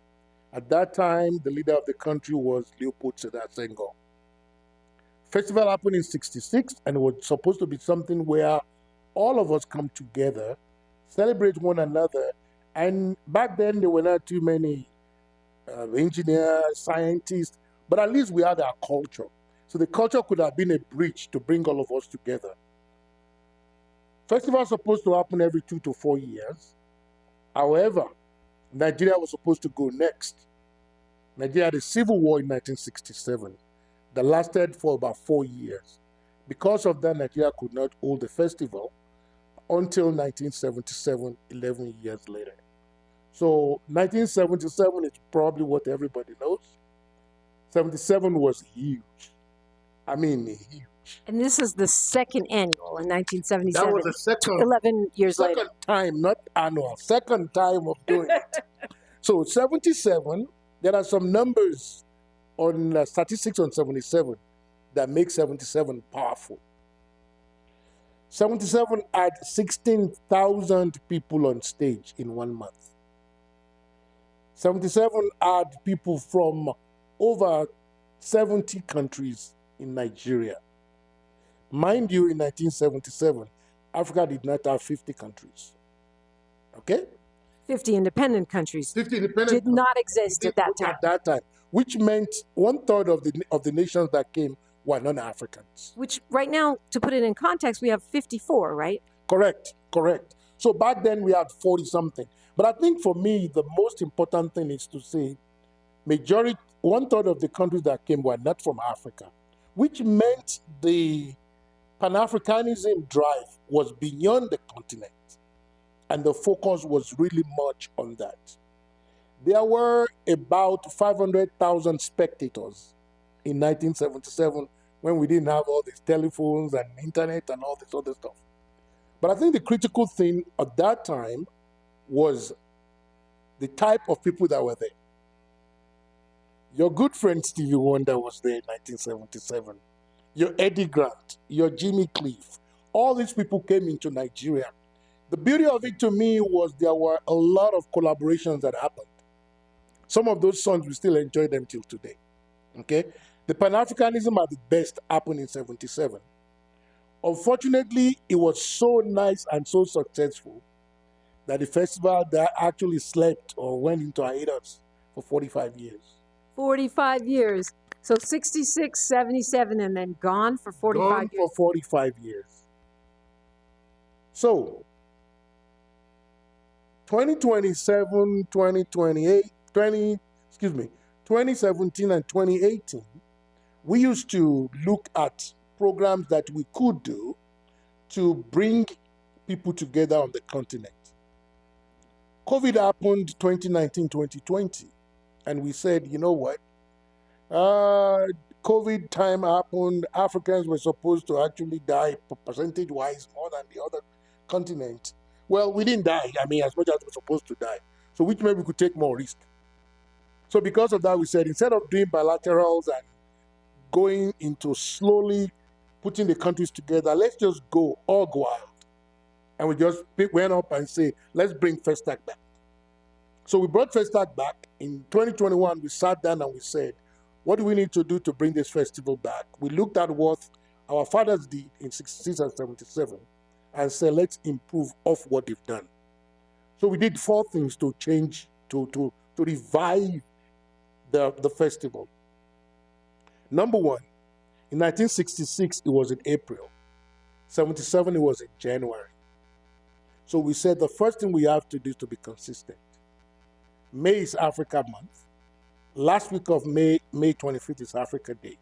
At that time, the leader of the country was Leopold Sedar Senghor. Festival happened in 66 and it was supposed to be something where all of us come together, celebrate one another. And back then, there were not too many engineers, scientists, but at least we had our culture. So the culture could have been a bridge to bring all of us together. Festival was supposed to happen every 2 to 4 years. However, Nigeria was supposed to go next. Nigeria had a civil war in 1967 that lasted for about 4 years. Because of that, Nigeria could not hold the festival until 1977, 11 years later. So 1977 is probably what everybody knows. 77 was huge. I mean, huge. And this is the second annual in 1977. That was the second, 11 years later. Second time, not annual, second time of doing it. So 77, there are some numbers on statistics on 77 that make 77 powerful. 77 had 16,000 people on stage in 1 month. 77 had people from over 70 countries in Nigeria. Mind you, in 1977, Africa did not have 50 countries. Okay? 50 independent countries 50 independent did not exist at that time. At that time, which meant 1/3 of the nations that came were non-Africans. Which right now, to put it in context, we have 54, right? Correct. So back then we had 40-something. But I think for me, the most important thing is to say, 1/3 of the countries that came were not from Africa, which meant the Pan-Africanism drive was beyond the continent. And the focus was really much on that. There were about 500,000 spectators in 1977 when we didn't have all these telephones and internet and all this other stuff. But I think the critical thing at that time was the type of people that were there. Your good friend Stevie Wonder was there in 1977. Your Eddie Grant, your Jimmy Cliff, all these people came into Nigeria. The beauty of it to me was there were a lot of collaborations that happened. Some of those songs, we still enjoy them till today. Okay? The Pan-Africanism at the best happened in 77. Unfortunately, it was so nice and so successful that the festival that actually slept or went into hiatus for 45 years. 45 years. So 66, 77, and then gone for 45 years. Gone for 45 years. So, 2027, 2028, 2017 and 2018, we used to look at programs that we could do to bring people together on the continent. COVID happened 2019, 2020, and we said, you know what? COVID time happened, Africans were supposed to actually die percentage-wise more than the other continent. Well, we didn't die, as much as we were supposed to die. So which meant we could take more risk. So because of that, we said instead of doing bilaterals and going into slowly putting the countries together, let's just go all out. And we just went up and say, let's bring FESTAC back. So we brought FESTAC back. In 2021, we sat down and we said, what do we need to do to bring this festival back? We looked at what our fathers did in 66 and 77 and said, let's improve off what they've done. So we did 4 things to change, to revive the festival. Number 1, in 1966, it was in April. 77, it was in January. So we said the first thing we have to do is to be consistent. May is Africa Month. Last week of May 25th is Africa Day.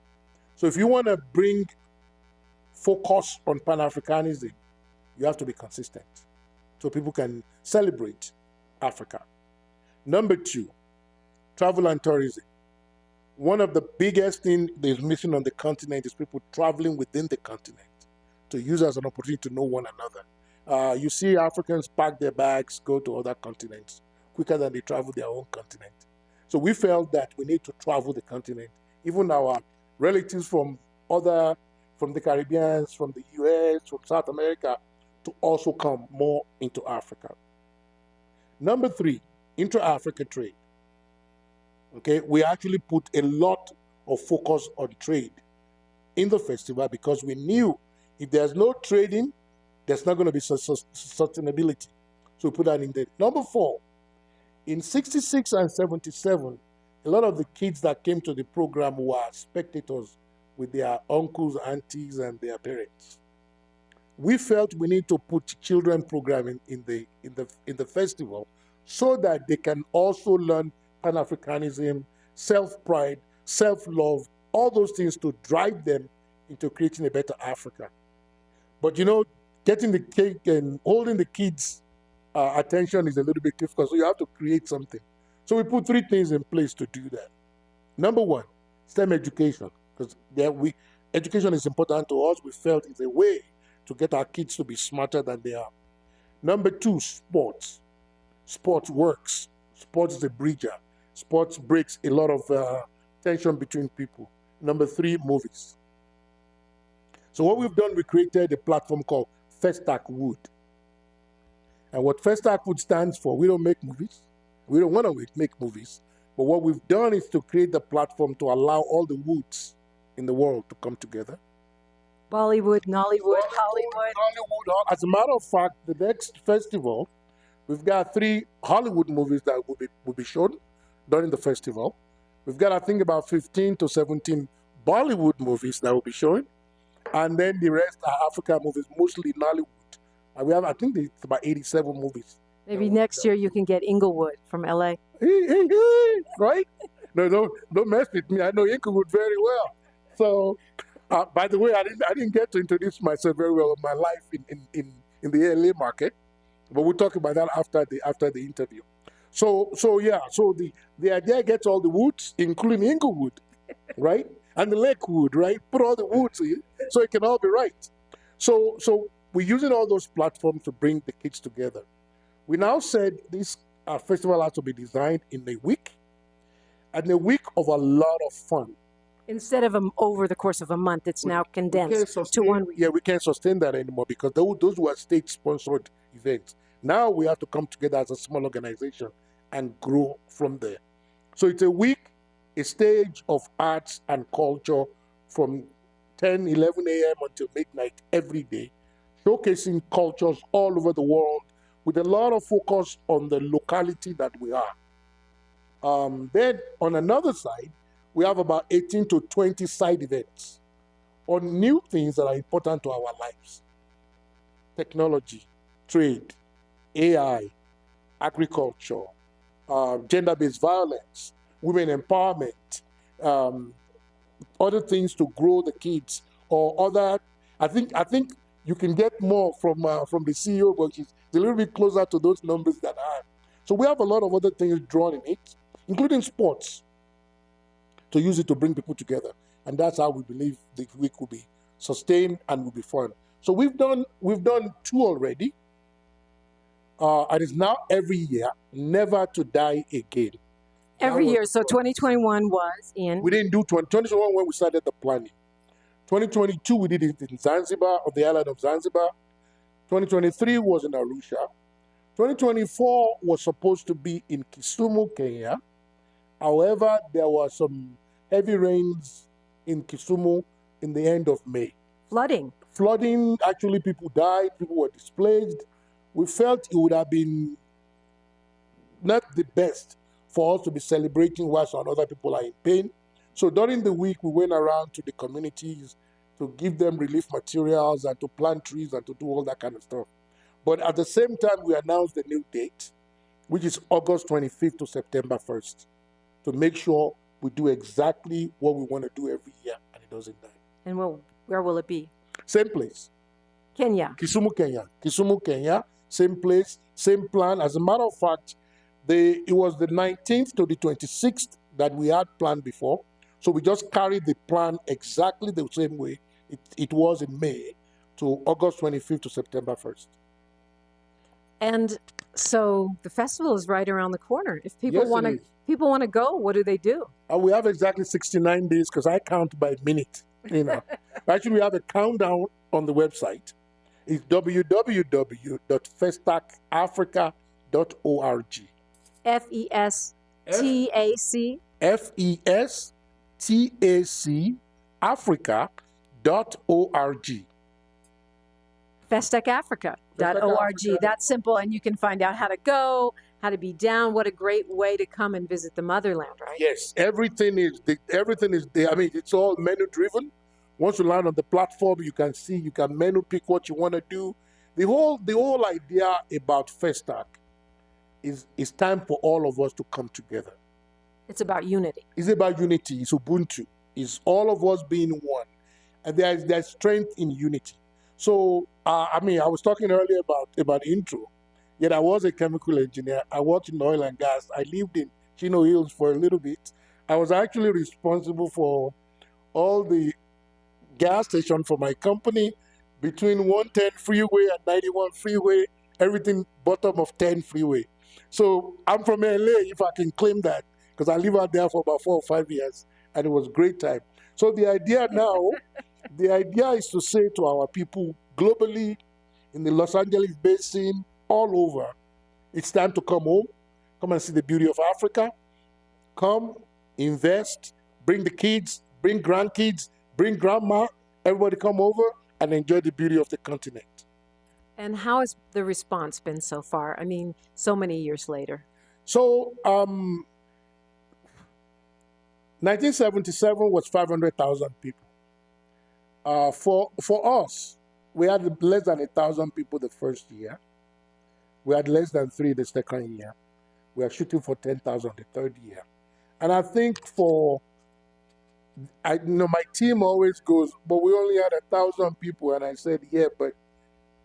So if you want to bring focus on Pan-Africanism, you have to be consistent so people can celebrate Africa. Number 2, travel and tourism. One of the biggest things that is missing on the continent is people traveling within the continent to use as an opportunity to know one another. You see Africans pack their bags, go to other continents quicker than they travel their own continent. So we felt that we need to travel the continent. Even our relatives from the Caribbean, from the US, from South America, to also come more into Africa. Number 3, intra-Africa trade. Okay, we actually put a lot of focus on trade in the festival because we knew if there's no trading, there's not going to be sustainability. So we put that in there. Number 4, in 66 and 77, a lot of the kids that came to the program were spectators with their uncles, aunties, and their parents. We felt we need to put children program in the festival so that they can also learn Pan-Africanism, self-pride, self-love, all those things to drive them into creating a better Africa. But getting the cake and holding the kids' attention is a little bit difficult, so you have to create something. So we put 3 things in place to do that. Number 1, STEM education, because education is important to us. We felt it's a way to get our kids to be smarter than they are. Number 2, sports. Sports works. Sports is a bridger. Sports breaks a lot of tension between people. Number 3, movies. So what we've done, we created a platform called FESTAC Wood. And what FESTAC Wood stands for, we don't make movies. We don't want to make movies. But what we've done is to create the platform to allow all the woods in the world to come together. Bollywood, Nollywood, Hollywood. As a matter of fact, the next festival, we've got 3 Hollywood movies that will be shown during the festival. We've got, I think, about 15 to 17 Bollywood movies that will be showing. And then the rest are Africa movies, mostly Nollywood. And we have, I think, it's about 87 movies. Maybe next year you can get Inglewood from LA. Right? No, don't mess with me. I know Inglewood very well. So, by the way, I didn't get to introduce myself very well in my life in the LA market, but we'll talk about that after the interview. So the idea gets all the woods, including Inglewood, right, and the Lakewood, right. Put all the woods in, so it can all be right. So we're using all those platforms to bring the kids together. We now said this festival has to be designed in a week, and a week of a lot of fun. Instead of over the course of a month, it's now condensed to 1 week. Yeah, we can't sustain that anymore because those were state-sponsored events. Now we have to come together as a small organization and grow from there. So it's a week, a stage of arts and culture from 10, 11 a.m. until midnight every day, showcasing cultures all over the world with a lot of focus on the locality that we are. Then on another side, we have about 18 to 20 side events on new things that are important to our lives. Technology, trade, AI, agriculture, gender-based violence, women empowerment, other things to grow the kids, or other. I think you can get more from the CEO, but she's a little bit closer to those numbers that are. So we have a lot of other things drawn in it, including sports, to use it to bring people together. And that's how we believe the week will be sustained and will be fun. So we've done 2 already. And it's now every year, never to die again. Every year. So 2021 was in. We didn't do 2021 when we started the planning. 2022, we did it in Zanzibar, on the island of Zanzibar. 2023 was in Arusha. 2024 was supposed to be in Kisumu, Kenya. However, there were some heavy rains in Kisumu in the end of May. Flooding. Flooding, actually people died, people were displaced. We felt it would have been not the best for us to be celebrating while some other people are in pain. So during the week, we went around to the communities to give them relief materials and to plant trees and to do all that kind of stuff. But at the same time, we announced the new date, which is August 25th to September 1st, to make sure we do exactly what we want to do every year and it doesn't die. And where will it be? Same place. Kenya. Kisumu, Kenya. Kisumu, Kenya. Same place, same plan. As a matter of fact, it was the 19th to the 26th that we had planned before. So we just carried the plan exactly the same way it was in May to August 25th to September 1st. And so the festival is right around the corner. If people want to go, what do they do? We have exactly 69 days because I count by minute. Actually, we have a countdown on the website. It's www.festacafrica.org. FESTAC. FESTAC Africa.org. FESTACafrica.org. That's simple, and you can find out how to go, how to be down. What a great way to come and visit the Motherland, right? Yes, everything is there. I mean, it's all menu driven. Once you land on the platform, you can menu pick what you want to do. The whole idea about FESTAC is time for all of us to come together. It's about unity. It's about unity. It's Ubuntu. It's all of us being one. And there's strength in unity. So, I was talking earlier about intro. Yet I was a chemical engineer. I worked in oil and gas. I lived in Chino Hills for a little bit. I was actually responsible for all the gas station for my company between 110 freeway and 91 freeway, everything bottom of 10 freeway. So I'm from LA, if I can claim that, because I lived out there for about 4 or 5 years, and it was a great time. So the idea now, is to say to our people globally, in the Los Angeles basin, all over, it's time to come home, come and see the beauty of Africa, come, invest, bring the kids, bring grandkids, bring grandma, everybody come over and enjoy the beauty of the continent. And how has the response been so far? I mean, so many years later. So, 1977 was 500,000 people. For us, we had less than 1,000 people the first year. We had less than 3 the second year. We are shooting for 10,000 the third year. And I think my team always goes, but we only had 1,000 people. And I said, yeah, but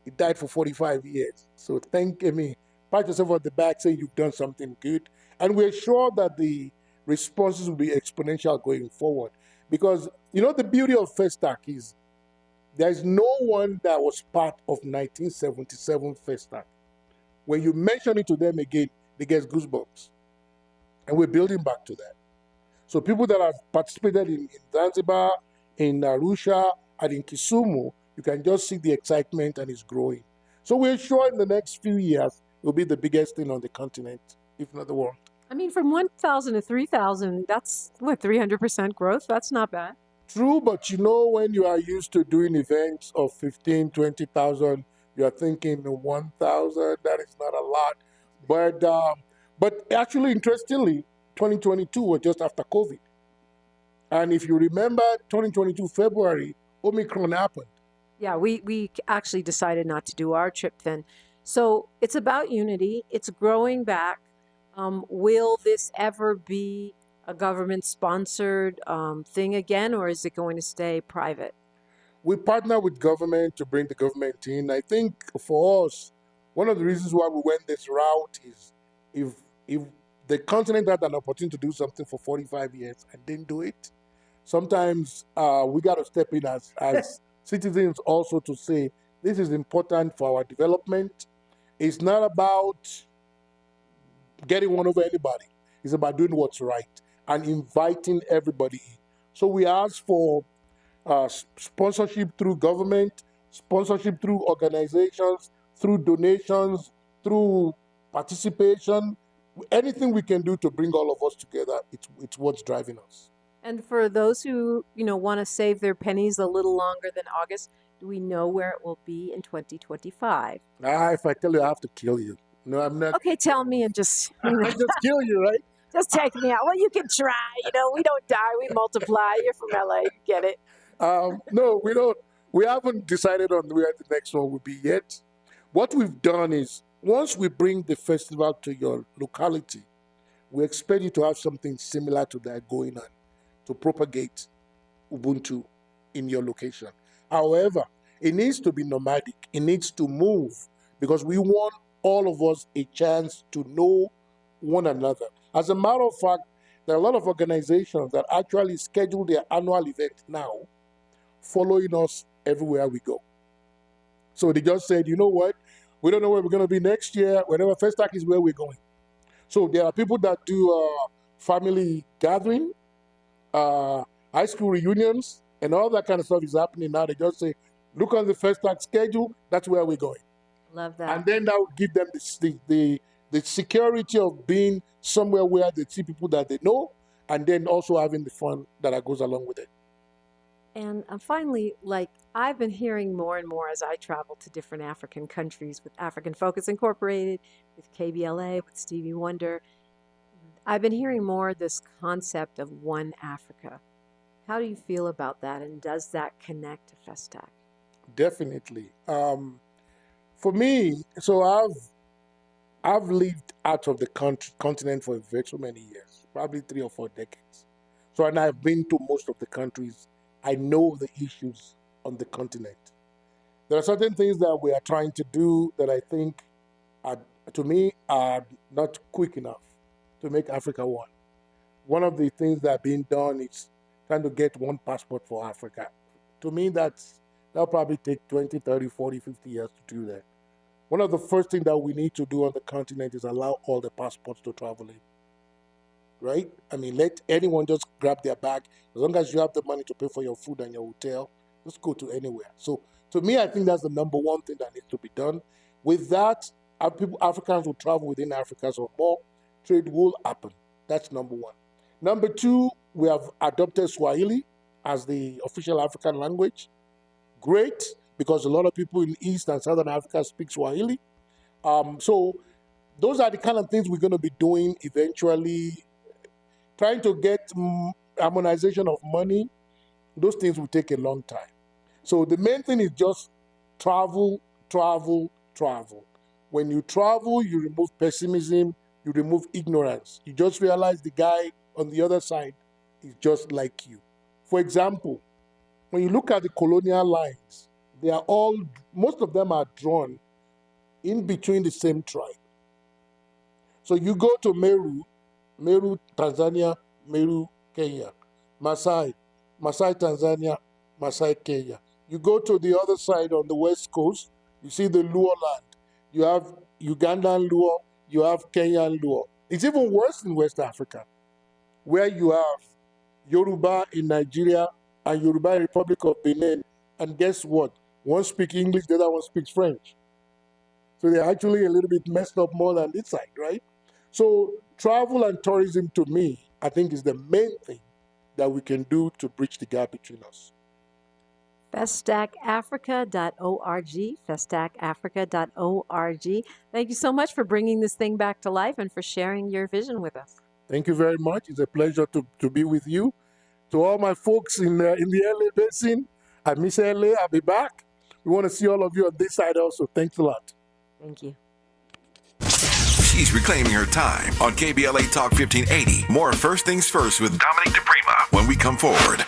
it died for 45 years. So pat yourself on the back, say you've done something good. And we're sure that the responses will be exponential going forward. Because, the beauty of FESTAC is there's no one that was part of 1977 FESTAC. When you mention it to them again, they get goosebumps. And we're building back to that. So people that have participated in Zanzibar, in Arusha, and in Kisumu, you can just see the excitement and it's growing. So we're sure in the next few years, it will be the biggest thing on the continent, if not the world. I mean, from 1,000 to 3,000, that's 300% growth? That's not bad. True, but when you are used to doing events of 15, 20,000, you are thinking 1,000, that is not a lot. But actually, interestingly, 2022 was just after COVID. And if you remember, 2022 February, Omicron happened. Yeah, we actually decided not to do our trip then. So it's about unity. It's growing back. Will this ever be a government-sponsored thing again, or is it going to stay private? We partner with government to bring the government in. I think for us, one of the reasons why we went this route is if the continent had an opportunity to do something for 45 years and didn't do it, sometimes we got to step in as citizens also to say, this is important for our development. It's not about getting one over anybody. It's about doing what's right and inviting everybody in. So we ask for sponsorship through government, sponsorship through organizations, through donations, through participation. Anything we can do to bring all of us together, it's what's driving us. And for those who, want to save their pennies a little longer than August, do we know where it will be in 2025? If I tell you, I have to kill you. No, I'm not. Okay, tell me and just... I just kill you, right? Just take me out. Well, you can try. We don't die. We multiply. You're from LA. You get it. No, we don't. We haven't decided on where the next one will be yet. What we've done is, once we bring the festival to your locality, we expect you to have something similar to that going on to propagate Ubuntu in your location. However, it needs to be nomadic. It needs to move because we want all of us a chance to know one another. As a matter of fact, there are a lot of organizations that actually schedule their annual event now, following us everywhere we go. So they just said, you know what? We don't know where we're going to be next year. Whenever FESTAC is where we're going. So there are people that do family gathering, high school reunions, and all that kind of stuff is happening now. They just say, look on the FESTAC schedule. That's where we're going. Love that. And then that will give them the security of being somewhere where they see people that they know, and then also having the fun that goes along with it. And finally, I've been hearing more and more as I travel to different African countries with African Focus Incorporated, with KBLA, with Stevie Wonder. I've been hearing more this concept of one Africa. How do you feel about that, and does that connect to FESTAC? Definitely. For me, so I've lived out of the continent for very so many years, probably 3 or 4 decades. So, and I've been to most of the countries. I know the issues on the continent. There are certain things that we are trying to do that I think, to me, are not quick enough to make Africa one. One of the things that are being done is trying to get one passport for Africa. To me, that'll probably take 20, 30, 40, 50 years to do that. One of the first things that we need to do on the continent is allow all the passports to travel in. Right? I mean, let anyone just grab their bag. As long as you have the money to pay for your food and your hotel, just go to anywhere. So, to me, I think that's the number one thing that needs to be done. With that, Africans will travel within Africa, so more trade will happen. That's number one. Number two, we have adopted Swahili as the official African language. Great, because a lot of people in East and Southern Africa speak Swahili. So those are the kind of things we're going to be doing eventually. Trying to get harmonization of money, those things will take a long time. So the main thing is just travel, travel, travel. When you travel, you remove pessimism, you remove ignorance. You just realize the guy on the other side is just like you. For example, when you look at the colonial lines, most of them are drawn in between the same tribe. So you go to Meru, Tanzania, Meru, Kenya. Masai, Tanzania, Masai, Kenya. You go to the other side on the west coast, you see the Luo land. You have Ugandan Luo, you have Kenyan Luo. It's even worse in West Africa, where you have Yoruba in Nigeria and Yoruba in Republic of Benin. And guess what? One speaks English, the other one speaks French. So they're actually a little bit messed up more than this side, right? So travel and tourism, to me, I think is the main thing that we can do to bridge the gap between us. FESTACAfrica.org, FESTACAfrica.org. Thank you so much for bringing this thing back to life and for sharing your vision with us. Thank you very much. It's a pleasure to be with you. To all my folks in the LA Basin, I miss LA. I'll be back. We want to see all of you on this side also. Thanks a lot. Thank you. She's reclaiming her time on KBLA Talk 1580. More First Things First with Dominique DiPrima when we come forward.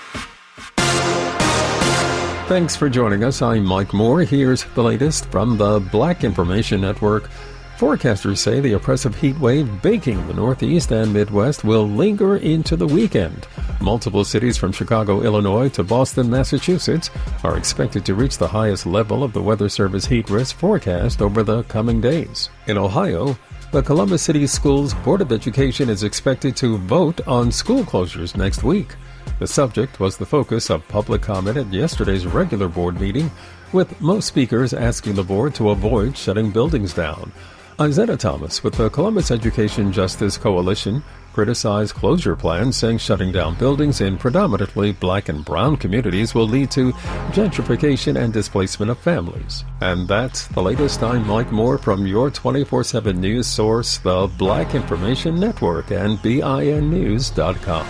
Thanks for joining us. I'm Mike Moore. Here's the latest from the Black Information Network. Forecasters say the oppressive heat wave baking the Northeast and Midwest will linger into the weekend. Multiple cities from Chicago, Illinois to Boston, Massachusetts are expected to reach the highest level of the Weather Service heat risk forecast over the coming days. In Ohio, The Columbus City Schools Board of Education is expected to vote on school closures next week. The subject was the focus of public comment at yesterday's regular board meeting, with most speakers asking the board to avoid shutting buildings down. Isetta Thomas with the Columbus Education Justice Coalition criticized closure plans, saying shutting down buildings in predominantly black and brown communities will lead to gentrification and displacement of families. And that's the latest. I'm Mike Moore from your 24/7 news source, the Black Information Network, and BINnews.com.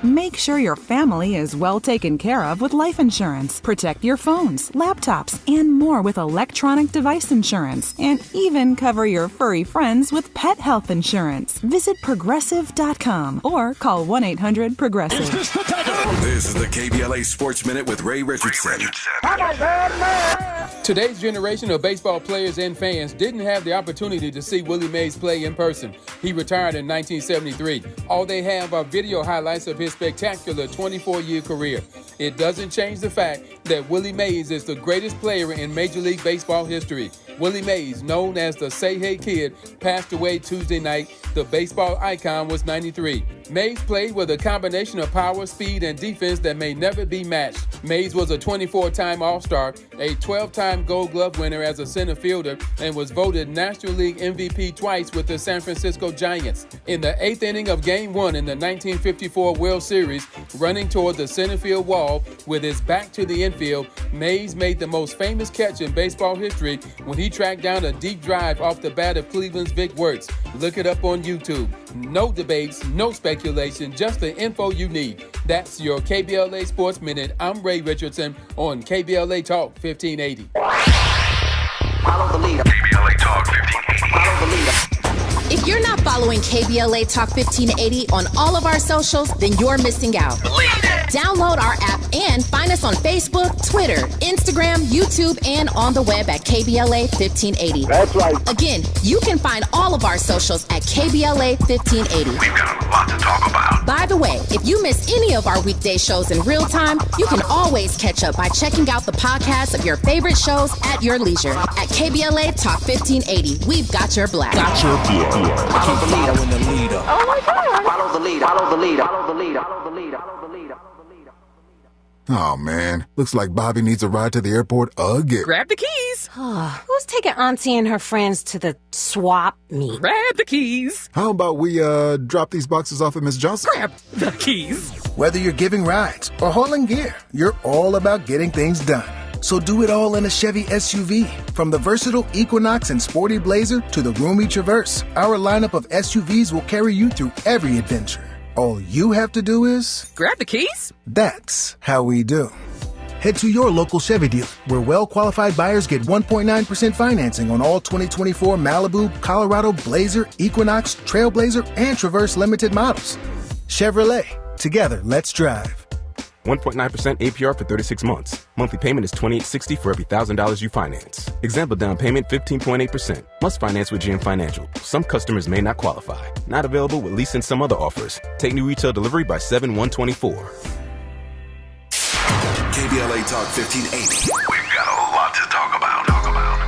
Make sure your family is well taken care of with life insurance. Protect your phones, laptops, and more with electronic device insurance. And even cover your furry friends with pet health insurance. Visit Progressive.com or call 1-800-PROGRESSIVE. This is the KBLA Sports Minute with Ray Richardson. Today's generation of baseball players and fans didn't have the opportunity to see Willie Mays play in person. He retired in 1973. All they have are video highlights of his spectacular 24-year career. It doesn't change the fact that Willie Mays is the greatest player in Major League Baseball history. Willie Mays, known as the Say Hey Kid, passed away Tuesday night. The baseball icon was 93. Mays played with a combination of power, speed, and defense that may never be matched. Mays was a 24-time All-Star, a 12-time Gold Glove winner as a center fielder, and was voted National League MVP twice with the San Francisco Giants. In the 8th inning of Game 1 in the 1954 World Series, running toward the center field wall with his back to the infield, Mays made the most famous catch in baseball history when he tracked down a deep drive off the bat of Cleveland's Vic Wertz. Look it up on YouTube. No debates, no speculation, just the info you need. That's your KBLA Sports Minute. I'm Ray Richardson on KBLA Talk 1580. Follow the leader. KBLA Talk 1580. Follow the leader. If you're not following KBLA Talk 1580 on all of our socials, then you're missing out. Download our app and find us on Facebook, Twitter, Instagram, YouTube, and on the web at KBLA 1580. That's right. Again, you can find all of our socials at KBLA 1580. We've got a lot to talk about. By the way, if you miss any of our weekday shows in real time, you can always catch up by checking out the podcast of your favorite shows at your leisure. At KBLA Talk 1580, we've got your black. Got your black. Follow the leader. Oh my God. Follow the leader. Follow the leader. Follow the leader. Follow the leader. Follow the leader. Oh, man. Looks like Bobby needs a ride to the airport again. Grab the keys. Who's taking Auntie and her friends to the swap meet? Grab the keys. How about we drop these boxes off at Miss Johnson? Grab the keys. Whether you're giving rides or hauling gear, you're all about getting things done. So do it all in a Chevy SUV. From the versatile Equinox and sporty Blazer to the roomy Traverse, our lineup of SUVs will carry you through every adventure. All you have to do is grab the keys. That's how we do. Head to your local Chevy dealer, where well-qualified buyers get 1.9% financing on all 2024 Malibu, Colorado, Blazer, Equinox, Trailblazer, and Traverse Limited models. Chevrolet. Together, let's drive. 1.9% APR for 36 months. Monthly payment is $28.60 for every $1,000 you finance. Example down payment 15.8%. Must finance with GM Financial. Some customers may not qualify. Not available with lease and some other offers. Take new retail delivery by 7/1/24. KBLA Talk 1580. We've got a lot to talk about.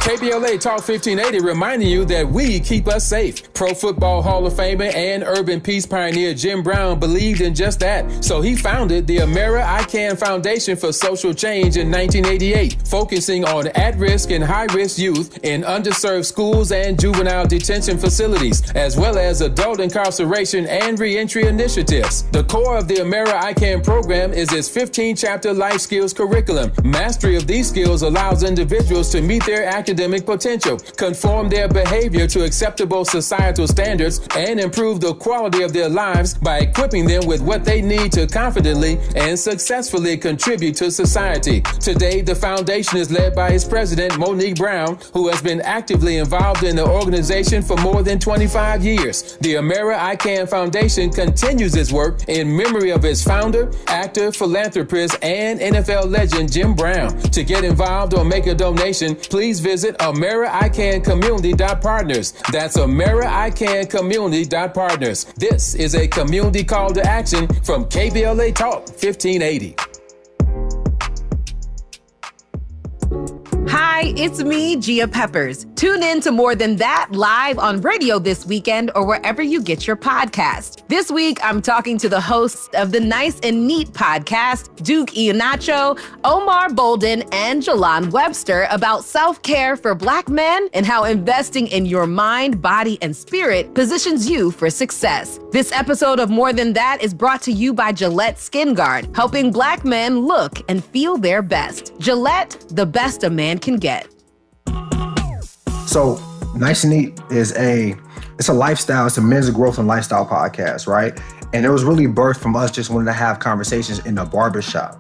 KBLA Talk 1580 reminding you that we keep us safe. Pro Football Hall of Famer and urban peace pioneer Jim Brown believed in just that. So he founded the Amera I Can Foundation for Social Change in 1988, focusing on at-risk and high-risk youth in underserved schools and juvenile detention facilities, as well as adult incarceration and reentry initiatives. The core of the Amera I Can program is its 15-chapter life skills curriculum. Mastery of these skills allows individuals to meet their academic potential, conform their behavior to acceptable societal standards, and improve the quality of their lives by equipping them with what they need to confidently and successfully contribute to society. Today, the foundation is led by its president, Monique Brown, who has been actively involved in the organization for more than 25 years. The Amera I Can Foundation continues its work in memory of its founder, actor, philanthropist, and NFL legend Jim Brown. To get involved or make a donation, please visit AmeriICanCommunity.partners. That's AmeriICanCommunity.partners. This is a community call to action from KBLA Talk 1580. Hi, Hi, it's me, Gia Peppers. Tune in to More Than That live on radio this weekend or wherever you get your podcast. This week, I'm talking to the hosts of the Nice and Neat podcast, Duke Iheanacho, Omar Bolden, and Jalon Webster, about self-care for Black men and how investing in your mind, body, and spirit positions you for success. This episode of More Than That is brought to you by Gillette Skin Guard, helping Black men look and feel their best. Gillette, the best a man can get. So Nice and Neat is it's a lifestyle, it's a men's growth and lifestyle podcast, right? And it was really birthed from us just wanting to have conversations in a barbershop.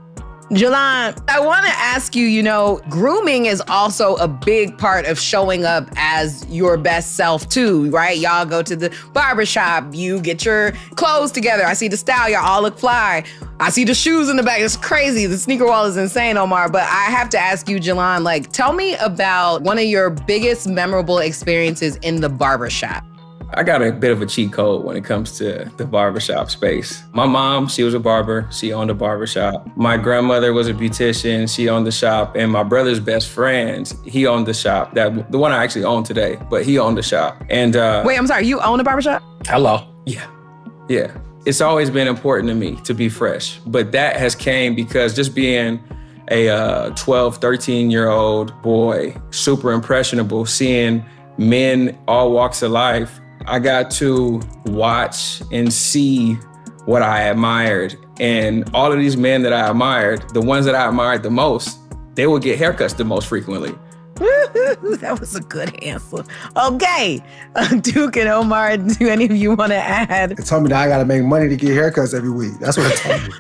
Jalon, I want to ask you, grooming is also a big part of showing up as your best self too, right? Y'all go to the barbershop, you get your clothes together. I see the style, y'all all look fly. I see the shoes in the back. It's crazy. The sneaker wall is insane, Omar. But I have to ask you, Jalon, tell me about one of your biggest memorable experiences in the barbershop. I got a bit of a cheat code when it comes to the barbershop space. My mom, she was a barber. She owned a barbershop. My grandmother was a beautician. She owned the shop. And my brother's best friend, he owned the shop. The one I actually own today, but he owned the shop. And wait, I'm sorry, you own a barbershop? Hello. Yeah. It's always been important to me to be fresh. But that has came because just being a 12, 13-year-old boy, super impressionable, seeing men all walks of life, I got to watch and see what I admired. And all of these men that I admired, the ones that I admired the most, they would get haircuts the most frequently. That was a good answer. Okay, Duke and Omar, do any of you want to add? It told me that I got to make money to get haircuts every week. That's what it told me.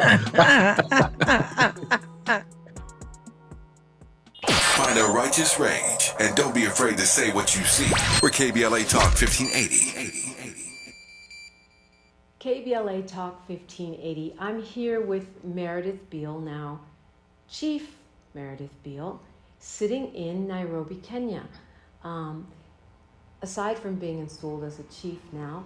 Find a righteous rage and don't be afraid to say what you see. We're KBLA Talk 1580. KBLA Talk 1580. I'm here with Meredith Beal now, Chief Meredith Beal, sitting in Nairobi, Kenya. Aside from being installed as a chief now,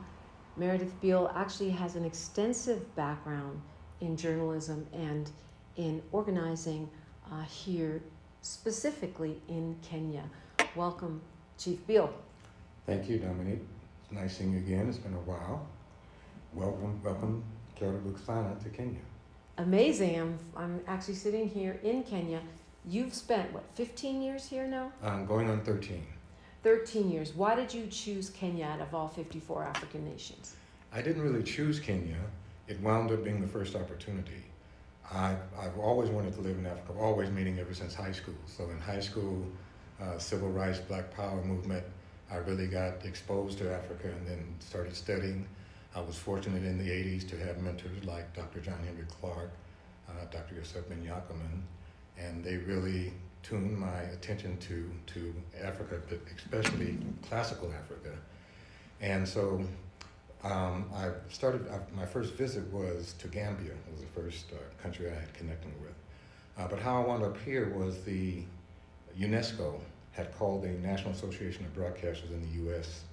Meredith Beal actually has an extensive background in journalism and in organizing here specifically in Kenya. Welcome, Chief Beal. Thank you, Dominique. It's nice seeing you again. It's been a while. Welcome, Kara Buksana to Kenya. Amazing. I'm actually sitting here in Kenya. You've spent, 15 years here now? I'm going on 13. 13 years. Why did you choose Kenya out of all 54 African nations? I didn't really choose Kenya. It wound up being the first opportunity. I've always wanted to live in Africa, always meaning ever since high school. So in high school, civil rights, Black Power movement, I really got exposed to Africa and then started studying. I was fortunate in the 80s to have mentors like Dr. John Henry Clark, Dr. Yosef Ben Yakiman, and they really tuned my attention to Africa, but especially classical Africa. And so my first visit was to Gambia. It was the first country I had connected with. But how I wound up here was the UNESCO had called the National Association of Broadcasters in the U.S.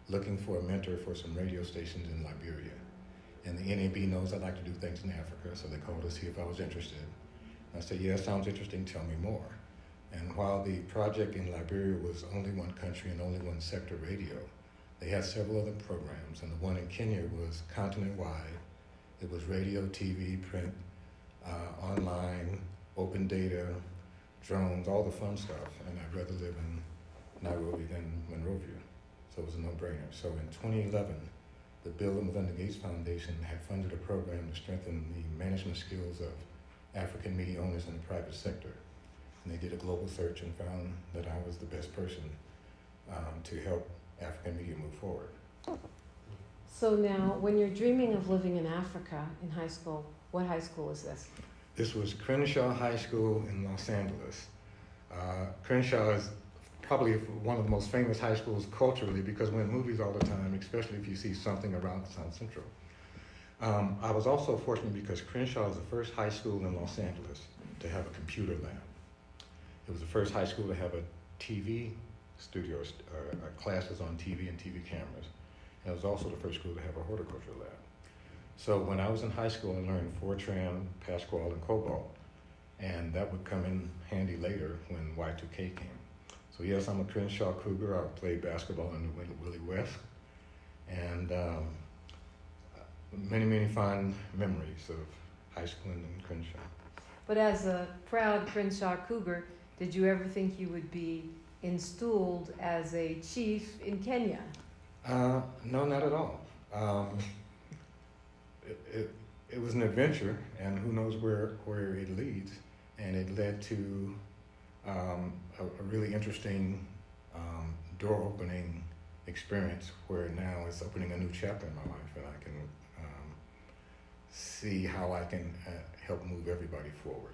looking for a mentor for some radio stations in Liberia. And the NAB knows I like to do things in Africa, so they called to see if I was interested. I said, yeah, sounds interesting, tell me more. And while the project in Liberia was only one country and only one sector radio, they had several other programs, and the one in Kenya was continent-wide. It was radio, TV, print, online, open data, drones, all the fun stuff, and I'd rather live in Nairobi than Monrovia, so it was a no-brainer. So in 2011, the Bill and Melinda Gates Foundation had funded a program to strengthen the management skills of African media owners in the private sector, and they did a global search and found that I was the best person to help African media move forward. So now, when you're dreaming of living in Africa in high school, what high school is this? This was Crenshaw High School in Los Angeles. Crenshaw is probably one of the most famous high schools culturally because we're in movies all the time, especially if you see something around South Central. I was also fortunate because Crenshaw is the first high school in Los Angeles to have a computer lab. It was the first high school to have a TV studio, classes on TV and TV cameras. And it was also the first school to have a horticulture lab. So when I was in high school, I learned Fortran, Pascal, and COBOL. And that would come in handy later when Y2K came. So yes, I'm a Crenshaw Cougar. I played basketball in the Willie West, and many, many fond memories of high school in Crenshaw. But as a proud Crenshaw Cougar, did you ever think you would be enstooled as a chief in Kenya? No, not at all. It was an adventure, and who knows where it leads. And it led to a really interesting door-opening experience where now it's opening a new chapter in my life, and I can see how I can help move everybody forward.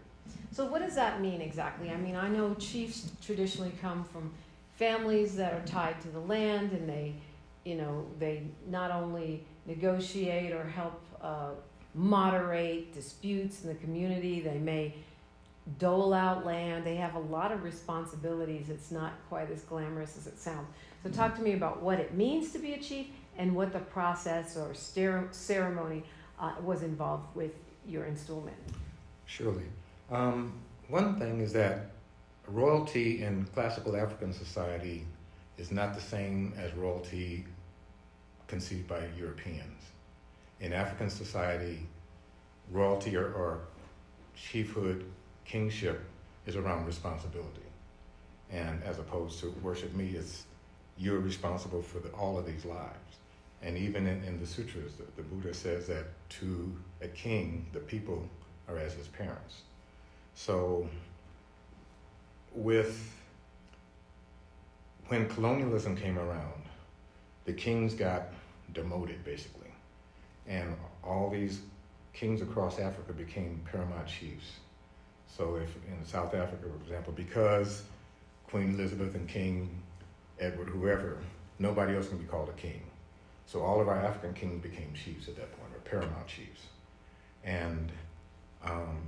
So what does that mean exactly? I mean, I know chiefs traditionally come from families that are tied to the land, and they not only negotiate or help moderate disputes in the community, they may dole out land. They have a lot of responsibilities. It's not quite as glamorous as it sounds. So talk to me about what it means to be a chief and what the process or ceremony was involved with your enstoolment. Surely. One thing is that royalty in classical African society is not the same as royalty conceived by Europeans. In African society, royalty or chiefhood, kingship is around responsibility. And as opposed to worship me, it's you're responsible for all of these lives. And even in the sutras, the Buddha says that to a king, the people are as his parents. So when colonialism came around, the kings got demoted, basically. And all these kings across Africa became paramount chiefs. So if in South Africa, for example, because Queen Elizabeth and King Edward, whoever, nobody else can be called a king. So all of our African kings became chiefs at that point, or paramount chiefs. And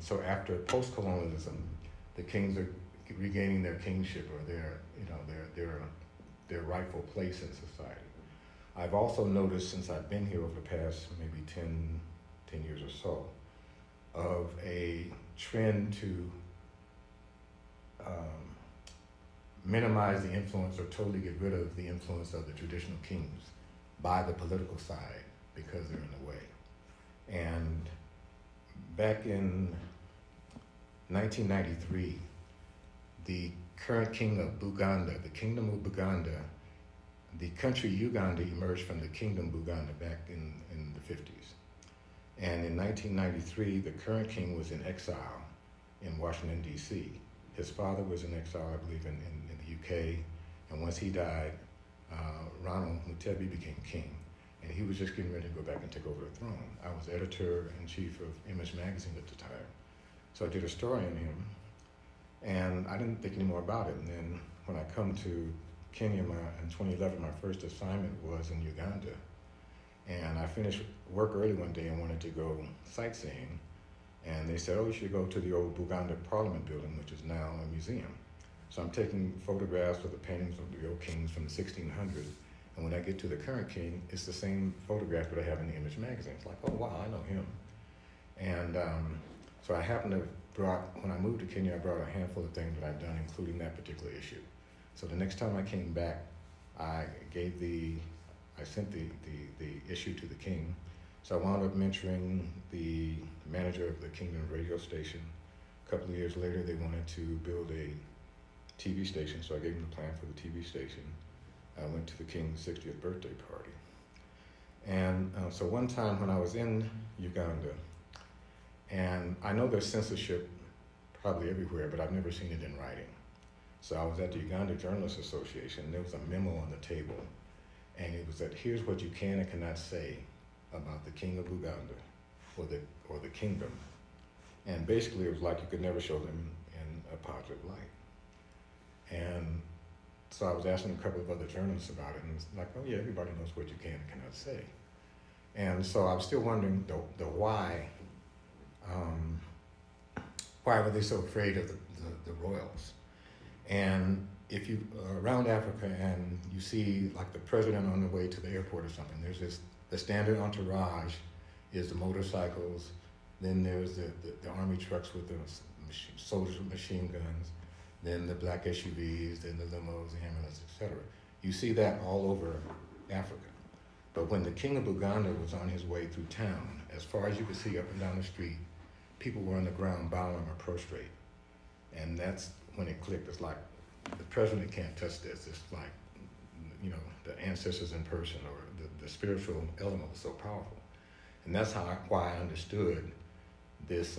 so after post-colonialism, the kings are regaining their kingship or their rightful place in society. I've also noticed since I've been here over the past maybe 10 years or so, of a trend to minimize the influence or totally get rid of the influence of the traditional kings by the political side because they're in the way. And back in 1993, the current king of Buganda, the kingdom of Buganda, the country Uganda emerged from the kingdom Buganda back in the 50s. And in 1993, the current king was in exile in Washington, D.C. His father was in exile, I believe, in the UK. And once he died, Ronald Mutebi became king. And he was just getting ready to go back and take over the throne. I was editor-in-chief of Image magazine at the time. So I did a story on him. And I didn't think any more about it. And then when I come to Kenya in 2011, my first assignment was in Uganda. And I finished work early one day and wanted to go sightseeing. And they said, oh, you should go to the old Buganda Parliament building, which is now a museum. So I'm taking photographs of the paintings of the old kings from the 1600s. And when I get to the current king, it's the same photograph that I have in the Image magazine. It's like, oh, wow, I know him. And so I happened to when I moved to Kenya, I brought a handful of things that I've done, including that particular issue. So the next time I came back, I sent the issue to the king. So I wound up mentoring the manager of the Kingdom radio station. A couple of years later, they wanted to build a TV station, so I gave them the plan for the TV station. I went to the king's 60th birthday party. And so one time when I was in Uganda, and I know there's censorship probably everywhere, but I've never seen it in writing. So I was at the Uganda Journalists Association, and there was a memo on the table, and it was that here's what you can and cannot say about the king of Uganda or the kingdom. And basically it was like you could never show them in a positive light. And so I was asking a couple of other journalists about it, and it's like, oh yeah, everybody knows what you can and cannot say. And so I was still wondering the why. Why were they so afraid of the royals? And if you around Africa and you see like the president on the way to the airport or something, there's the standard entourage is the motorcycles, then there's the army trucks with the soldiers with machine guns, then the black SUVs, then the limos, the ambulances, etc. You see that all over Africa. But when the king of Buganda was on his way through town, as far as you could see up and down the street, people were on the ground bowing or prostrate. And that's when it clicked. It's like, the president can't touch this. It's like, you know, the ancestors in person, or the spiritual element was so powerful. And that's why I understood this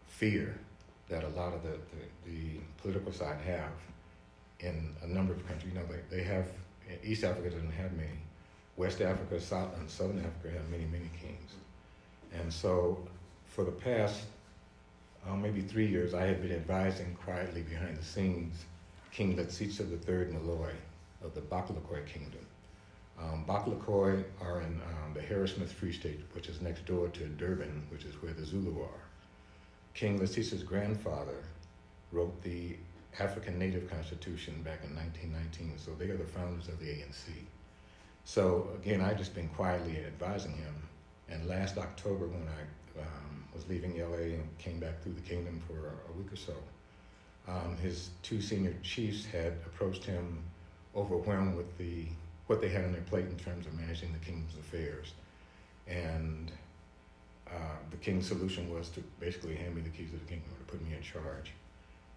fear that a lot of the political side have in a number of countries. You know, they have, East Africa doesn't have many. West Africa, South and Southern Africa have many, many kings. And so for the past maybe 3 years, I had been advising quietly behind the scenes King Letsitsa III Malloy of the Bakalakoi Kingdom. Bakalakoi are in the Harrismith Free State, which is next door to Durban, which is where the Zulu are. King Letsitsa's grandfather wrote the African Native Constitution back in 1919, so they are the founders of the ANC. So again, I've just been quietly advising him, and last October when I was leaving LA and came back through the kingdom for a week or so, his two senior chiefs had approached him overwhelmed with what they had on their plate in terms of managing the kingdom's affairs. And the king's solution was to basically hand me the keys of the kingdom, or to put me in charge.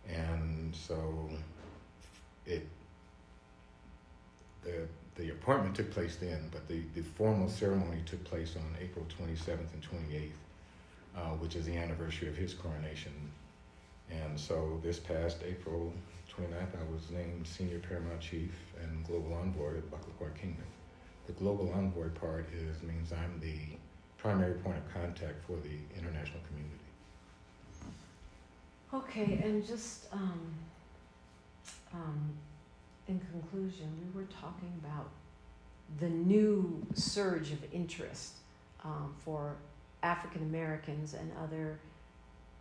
And so the appointment took place then, but the formal ceremony took place on April 27th and 28th, which is the anniversary of his coronation. And so this past April 29th, I was named Senior Paramount Chief and Global Envoy of the Bakalakoi Kingdom. The Global Envoy part means I'm the primary point of contact for the international community. Okay, and just in conclusion, we were talking about the new surge of interest for African Americans and other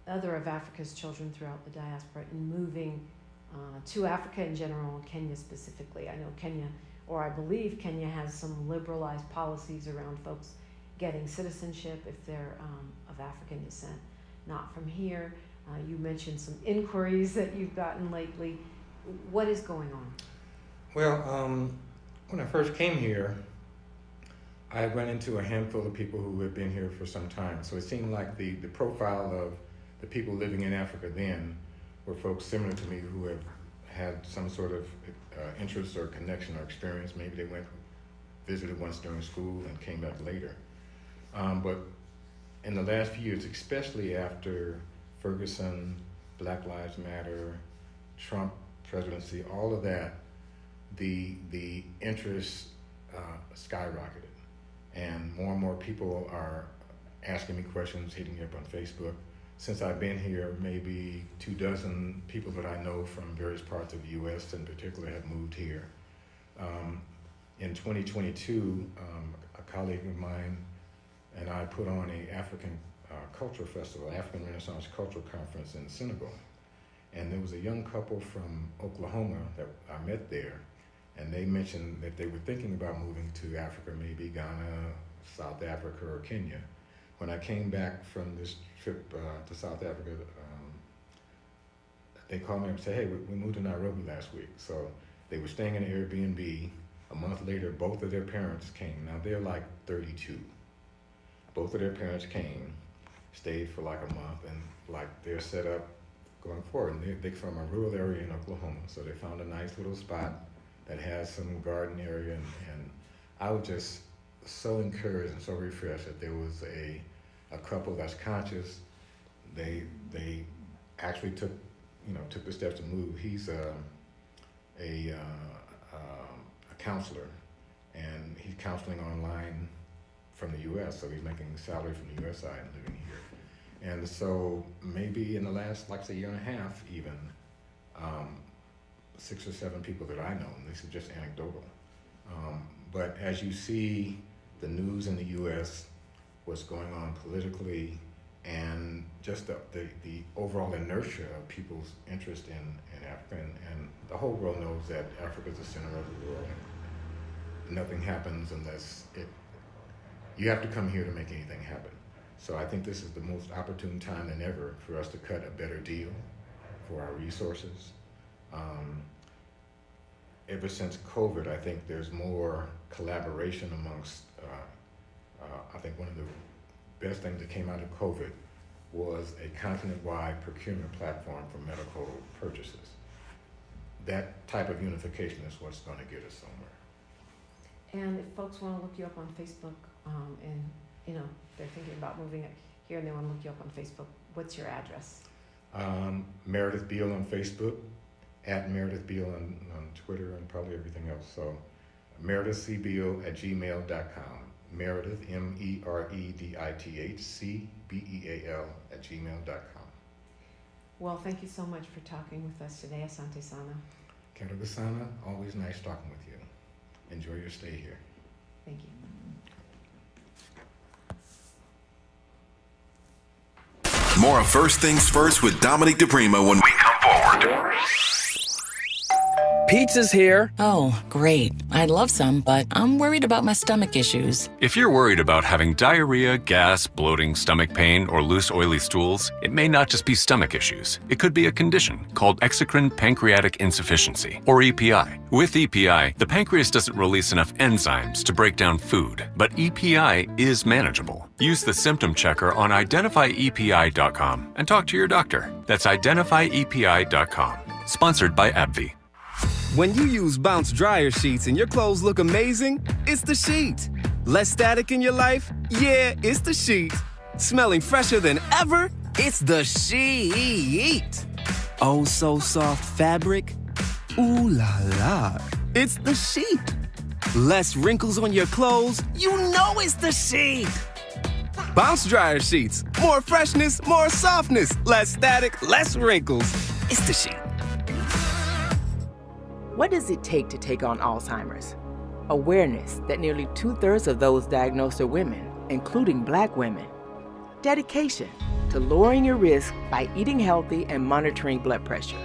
of Africa's children throughout the diaspora in moving to Africa in general, and Kenya specifically. I know Kenya, or I believe Kenya, has some liberalized policies around folks getting citizenship if they're of African descent, not from here. You mentioned some inquiries that you've gotten lately. What is going on? Well, when I first came here, I ran into a handful of people who had been here for some time. So it seemed like the profile of the people living in Africa then were folks similar to me who have had some sort of interest or connection or experience. Maybe they visited once during school and came back later. But in the last few years, especially after Ferguson, Black Lives Matter, Trump presidency, all of that, the interest skyrocketed. And more people are asking me questions, hitting me up on Facebook. Since I've been here, maybe 24 people that I know from various parts of the U.S. in particular have moved here. In 2022, a colleague of mine and I put on an African cultural festival, African Renaissance Cultural Conference in Senegal. And there was a young couple from Oklahoma that I met there, and they mentioned that they were thinking about moving to Africa, maybe Ghana, South Africa, or Kenya. When I came back from this trip to South Africa, they called me up and said, hey, we moved to Nairobi last week. So they were staying in an Airbnb. A month later, both of their parents came. Now they're like 32. Both of their parents came, stayed for like a month, and like they're set up going forward. And they're from a rural area in Oklahoma, so they found a nice little spot that has some garden area, and I was just so encouraged and so refreshed that there was a couple that's conscious. They actually took the steps to move. He's a counselor, and he's counseling online from the U.S., so he's making salary from the U.S. side and living here. And so maybe in the last, like say, year and a half even, 6 or 7 people that I know, and this is just anecdotal. But as you see the news in the U.S., what's going on politically, and just the overall inertia of people's interest in Africa, and the whole world knows that Africa is the center of the world. Nothing happens unless you have to come here to make anything happen. So I think this is the most opportune time than ever for us to cut a better deal for our resources. Ever since COVID, I think there's more collaboration amongst, I think one of the best things that came out of COVID was a continent-wide procurement platform for medical purchases. That type of unification is what's going to get us somewhere. And if folks want to look you up on Facebook, and they're thinking about moving it here and they want to look you up on Facebook, what's your address? Meredith Beal on Facebook, at Meredith Beal on Twitter, and probably everything else. So meredithcbeal@gmail.com. Meredith, MEredithCbeal@gmail.com. Well, thank you so much for talking with us today, Asante Sana. Kendo Sana, always nice talking with you. Enjoy your stay here. Thank you. More of First Things First with Dominique DiPrima when we come forward. Pizza's here. Oh, great. I'd love some, but I'm worried about my stomach issues. If you're worried about having diarrhea, gas, bloating, stomach pain, or loose, oily stools, it may not just be stomach issues. It could be a condition called exocrine pancreatic insufficiency, or EPI. With EPI, the pancreas doesn't release enough enzymes to break down food, but EPI is manageable. Use the symptom checker on identifyepi.com and talk to your doctor. That's identifyepi.com. Sponsored by AbbVie. When you use Bounce dryer sheets and your clothes look amazing, it's the sheet. Less static in your life? Yeah, it's the sheet. Smelling fresher than ever? It's the sheet. Oh, so soft fabric? Ooh la la. It's the sheet. Less wrinkles on your clothes? You know it's the sheet. Bounce dryer sheets. More freshness, more softness. Less static, less wrinkles. It's the sheet. What does it take on Alzheimer's? Awareness that nearly 2/3 of those diagnosed are women, including Black women. Dedication to lowering your risk by eating healthy and monitoring blood pressure.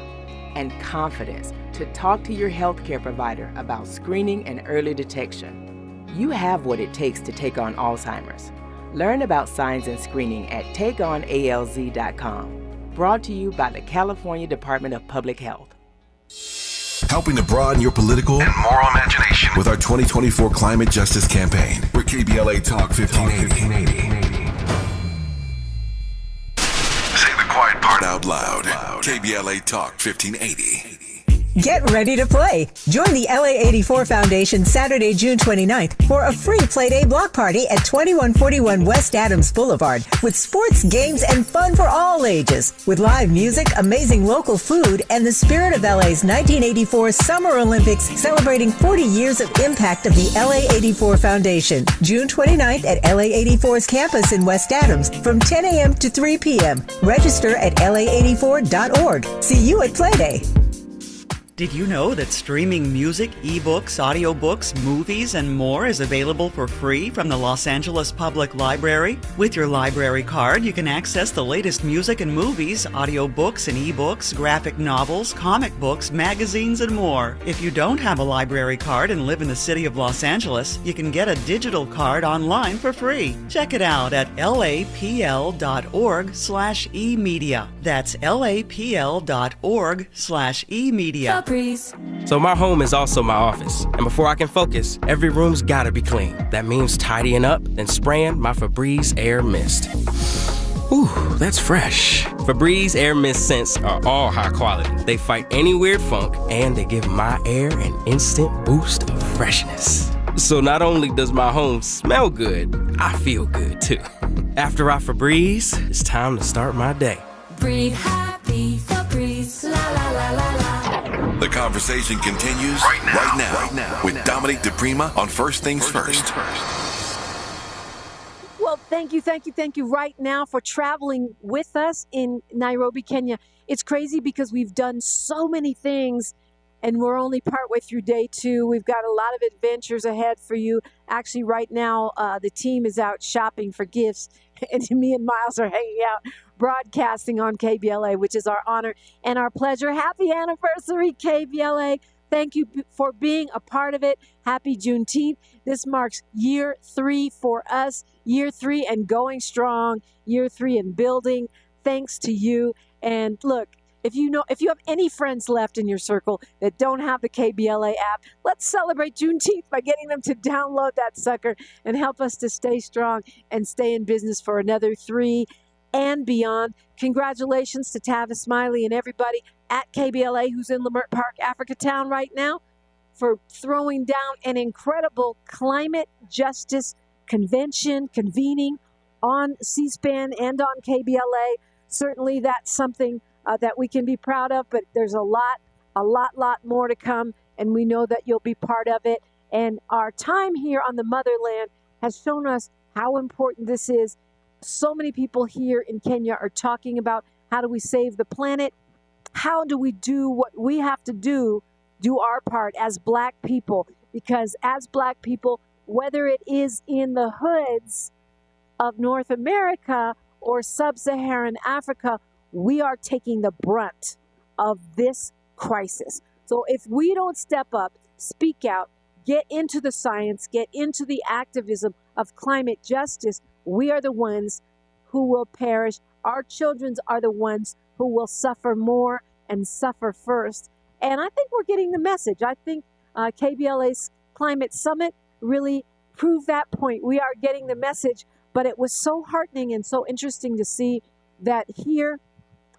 And confidence to talk to your healthcare provider about screening and early detection. You have what it takes to take on Alzheimer's. Learn about signs and screening at takeonalz.com. Brought to you by the California Department of Public Health. Helping to broaden your political and moral imagination with our 2024 Climate Justice Campaign. We're KBLA Talk 1580. Say the quiet part out loud. KBLA Talk 1580. Get ready to play. Join the LA84 Foundation Saturday, June 29th for a free Playday block party at 2141 West Adams Boulevard with sports, games, and fun for all ages. With live music, amazing local food, and the spirit of LA's 1984 Summer Olympics celebrating 40 years of impact of the LA84 Foundation. June 29th at LA84's campus in West Adams from 10 a.m. to 3 p.m. Register at la84.org. See you at Playday. Did you know that streaming music, ebooks, audiobooks, movies, and more is available for free from the Los Angeles Public Library? With your library card, you can access the latest music and movies, audiobooks and ebooks, graphic novels, comic books, magazines, and more. If you don't have a library card and live in the city of Los Angeles, you can get a digital card online for free. Check it out at lapl.org/emedia. That's lapl.org/emedia. So my home is also my office. And before I can focus, every room's gotta be clean. That means tidying up and spraying my Febreze Air Mist. Ooh, that's fresh. Febreze Air Mist scents are all high quality. They fight any weird funk, and they give my air an instant boost of freshness. So not only does my home smell good, I feel good too. After I Febreze, it's time to start my day. Breathe happy, Febreze, la la la la la. The conversation continues right now with Dominique DiPrima on First Things First. Well, thank you right now for traveling with us in Nairobi, Kenya. It's crazy because we've done so many things and we're only partway through day 2. We've got a lot of adventures ahead for you. Actually, right now, the team is out shopping for gifts and me and Miles are hanging out broadcasting on KBLA, which is our honor and our pleasure. Happy anniversary, KBLA. Thank you for being a part of it. Happy Juneteenth. This marks year 3 for us. Year 3 and going strong. Year 3 and building. Thanks to you. And look, if you have any friends left in your circle that don't have the KBLA app, let's celebrate Juneteenth by getting them to download that sucker and help us to stay strong and stay in business for another 3 and beyond. Congratulations to Tavis Smiley and everybody at KBLA who's in Leimert Park, Africatown right now for throwing down an incredible climate justice convention, convening on C-SPAN and on KBLA. Certainly that's something that we can be proud of, but there's a lot more to come, and we know that you'll be part of it. And our time here on the motherland has shown us how important this is. So many people here in Kenya are talking about how do we save the planet? How do we do what we have to do our part as Black people? Because as Black people, whether it is in the hoods of North America or sub-Saharan Africa, we are taking the brunt of this crisis. So if we don't step up, speak out, get into the science, get into the activism of climate justice, we are the ones who will perish. Our children are the ones who will suffer more and suffer first. And I think we're getting the message. I think KBLA's Climate Summit really proved that point. We are getting the message, but it was so heartening and so interesting to see that here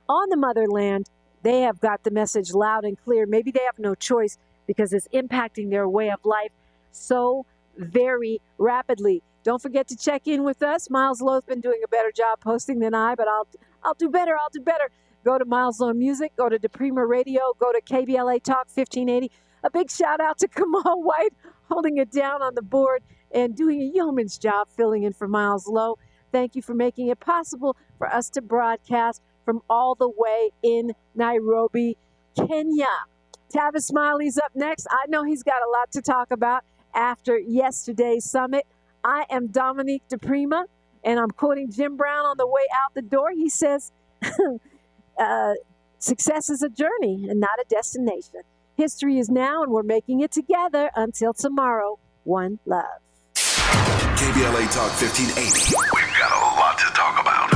on the motherland, they have got the message loud and clear. Maybe they have no choice because it's impacting their way of life so very rapidly. Don't forget to check in with us. Miles Lowe's been doing a better job posting than I, but I'll do better. Go to Miles Lowe Music, go to DiPrima Radio, go to KBLA Talk 1580. A big shout out to Kamal White holding it down on the board and doing a yeoman's job filling in for Miles Lowe. Thank you for making it possible for us to broadcast from all the way in Nairobi, Kenya. Tavis Smiley's up next. I know he's got a lot to talk about after yesterday's summit. I am Dominique DiPrima, and I'm quoting Jim Brown on the way out the door. He says, success is a journey and not a destination. History is now, and we're making it together. Until tomorrow, one love. KBLA Talk 1580. We've got a lot to talk about.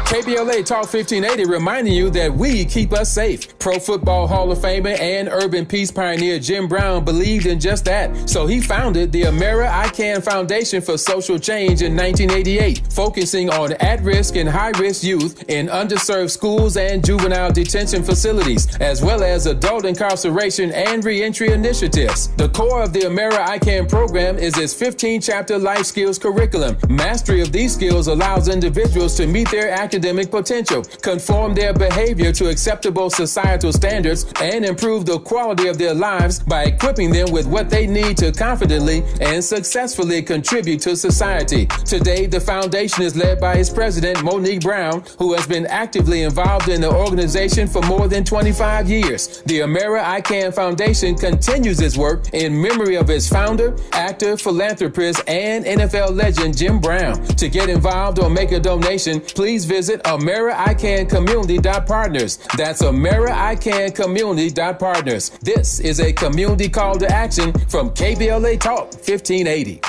KBLA Talk 1580 reminding you that we keep us safe. Pro Football Hall of Famer and urban peace pioneer Jim Brown believed in just that. So he founded the Amera I Can Foundation for Social Change in 1988, focusing on at-risk and high-risk youth in underserved schools and juvenile detention facilities, as well as adult incarceration and reentry initiatives. The core of the Amera I Can program is its 15-chapter life skills curriculum. Mastery of these skills allows individuals to meet their academic potential, conform their behavior to acceptable societal standards, and improve the quality of their lives by equipping them with what they need to confidently and successfully contribute to society. Today, the foundation is led by its president, Monique Brown, who has been actively involved in the organization for more than 25 years. The Amera I Can Foundation continues its work in memory of its founder, actor, philanthropist, and NFL legend Jim Brown. To get involved or make a donation, please visit AmeriICanCommunity.partners. That's AmeriICanCommunity.partners. This is a community call to action from KBLA Talk 1580.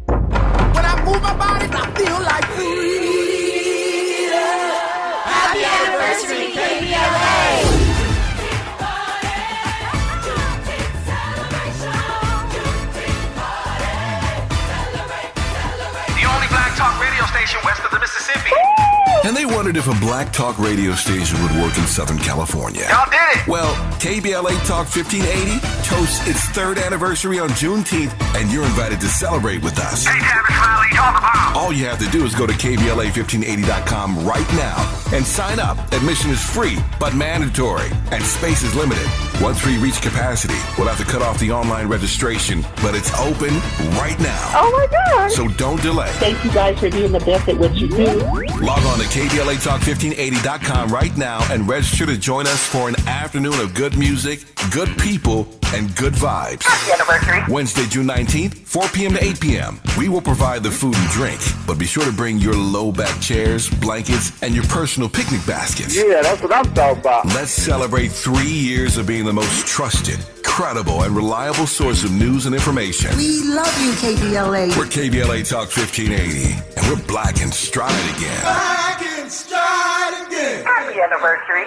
When I move my body, I feel like freedom. Happy anniversary, KBLA. Talk radio station west of the Mississippi. And they wondered if a black talk radio station would work in Southern California. Y'all did it! Well, KBLA Talk 1580 toasts its 3rd anniversary on Juneteenth, and you're invited to celebrate with us. Hey, Tavis Smiley, talk about. All you have to do is go to KBLA1580.com right now and sign up. Admission is free, but mandatory, and space is limited. Once we reach capacity, we'll have to cut off the online registration, but it's open right now. Oh my God! So don't delay. Thank you guys for doing the best at what you do. Log on to KBLATalk1580.com right now and register to join us for an afternoon of good music, good people, and good vibes. Happy anniversary. Wednesday, June 19th, 4 p.m. to 8 p.m. We will provide the food and drink, but be sure to bring your low-back chairs, blankets, and your personal picnic baskets. Yeah, that's what I'm talking about. Let's celebrate 3 years of being the most trusted, credible, and reliable source of news and information. We love you, KBLA. We're KBLA Talk 1580, and we're black and stride again. Black and stride anniversary.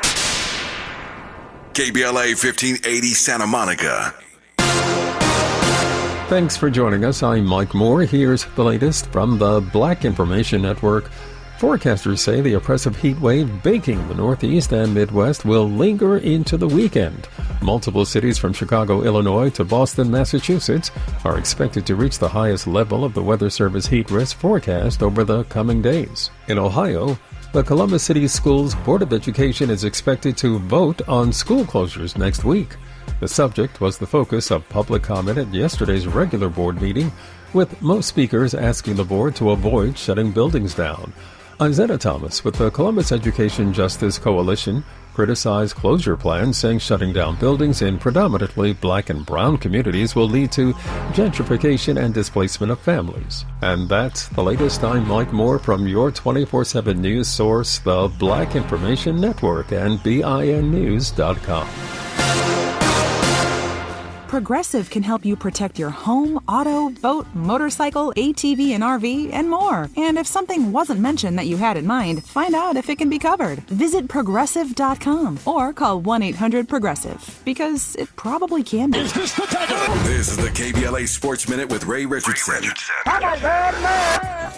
KBLA 1580 Santa Monica. Thanks for joining us. I'm Mike Moore. Here's the latest from the Black Information Network. Forecasters say the oppressive heat wave baking the Northeast and Midwest will linger into the weekend. Multiple cities from Chicago, Illinois to Boston, Massachusetts are expected to reach the highest level of the Weather Service heat risk forecast over the coming days. In Ohio, the Columbus City Schools Board of Education is expected to vote on school closures next week. The subject was the focus of public comment at yesterday's regular board meeting, with most speakers asking the board to avoid shutting buildings down. Izetta Thomas with the Columbus Education Justice Coalition criticized closure plans, saying shutting down buildings in predominantly black and brown communities will lead to gentrification and displacement of families. And that's the latest. I'm Mike Moore from your 24/7 news source, the Black Information Network, and BINnews.com. Progressive can help you protect your home, auto, boat, motorcycle, ATV, and RV, and more. And if something wasn't mentioned that you had in mind, find out if it can be covered. Visit Progressive.com or call 1-800-PROGRESSIVE, because it probably can be. This is the KBLA Sports Minute with Ray Richardson.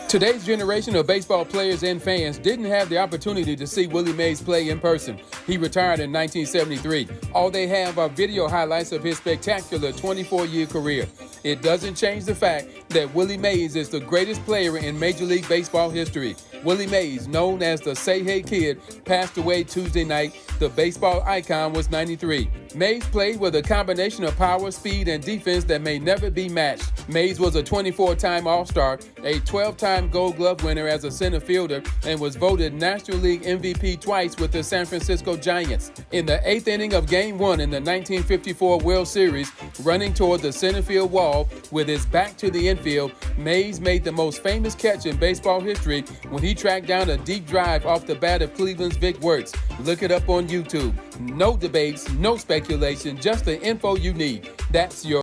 Today's generation of baseball players and fans didn't have the opportunity to see Willie Mays play in person. He retired in 1973. All they have are video highlights of his spectacular 24-year career. It doesn't change the fact that Willie Mays is the greatest player in Major League Baseball history. Willie Mays, known as the Say Hey Kid, passed away Tuesday night. The baseball icon was 93. Mays played with a combination of power, speed, and defense that may never be matched. Mays was a 24-time All-Star, a 12-time Gold Glove winner as a center fielder, and was voted National League MVP twice with the San Francisco Giants. In the 8th inning of Game 1 in the 1954 World Series, running toward the center field wall with his back to the infield, Mays made the most famous catch in baseball history when he tracked down a deep drive off the bat of Cleveland's Vic Wertz. Look it up on YouTube. No debates, no speculation, just the info you need. That's your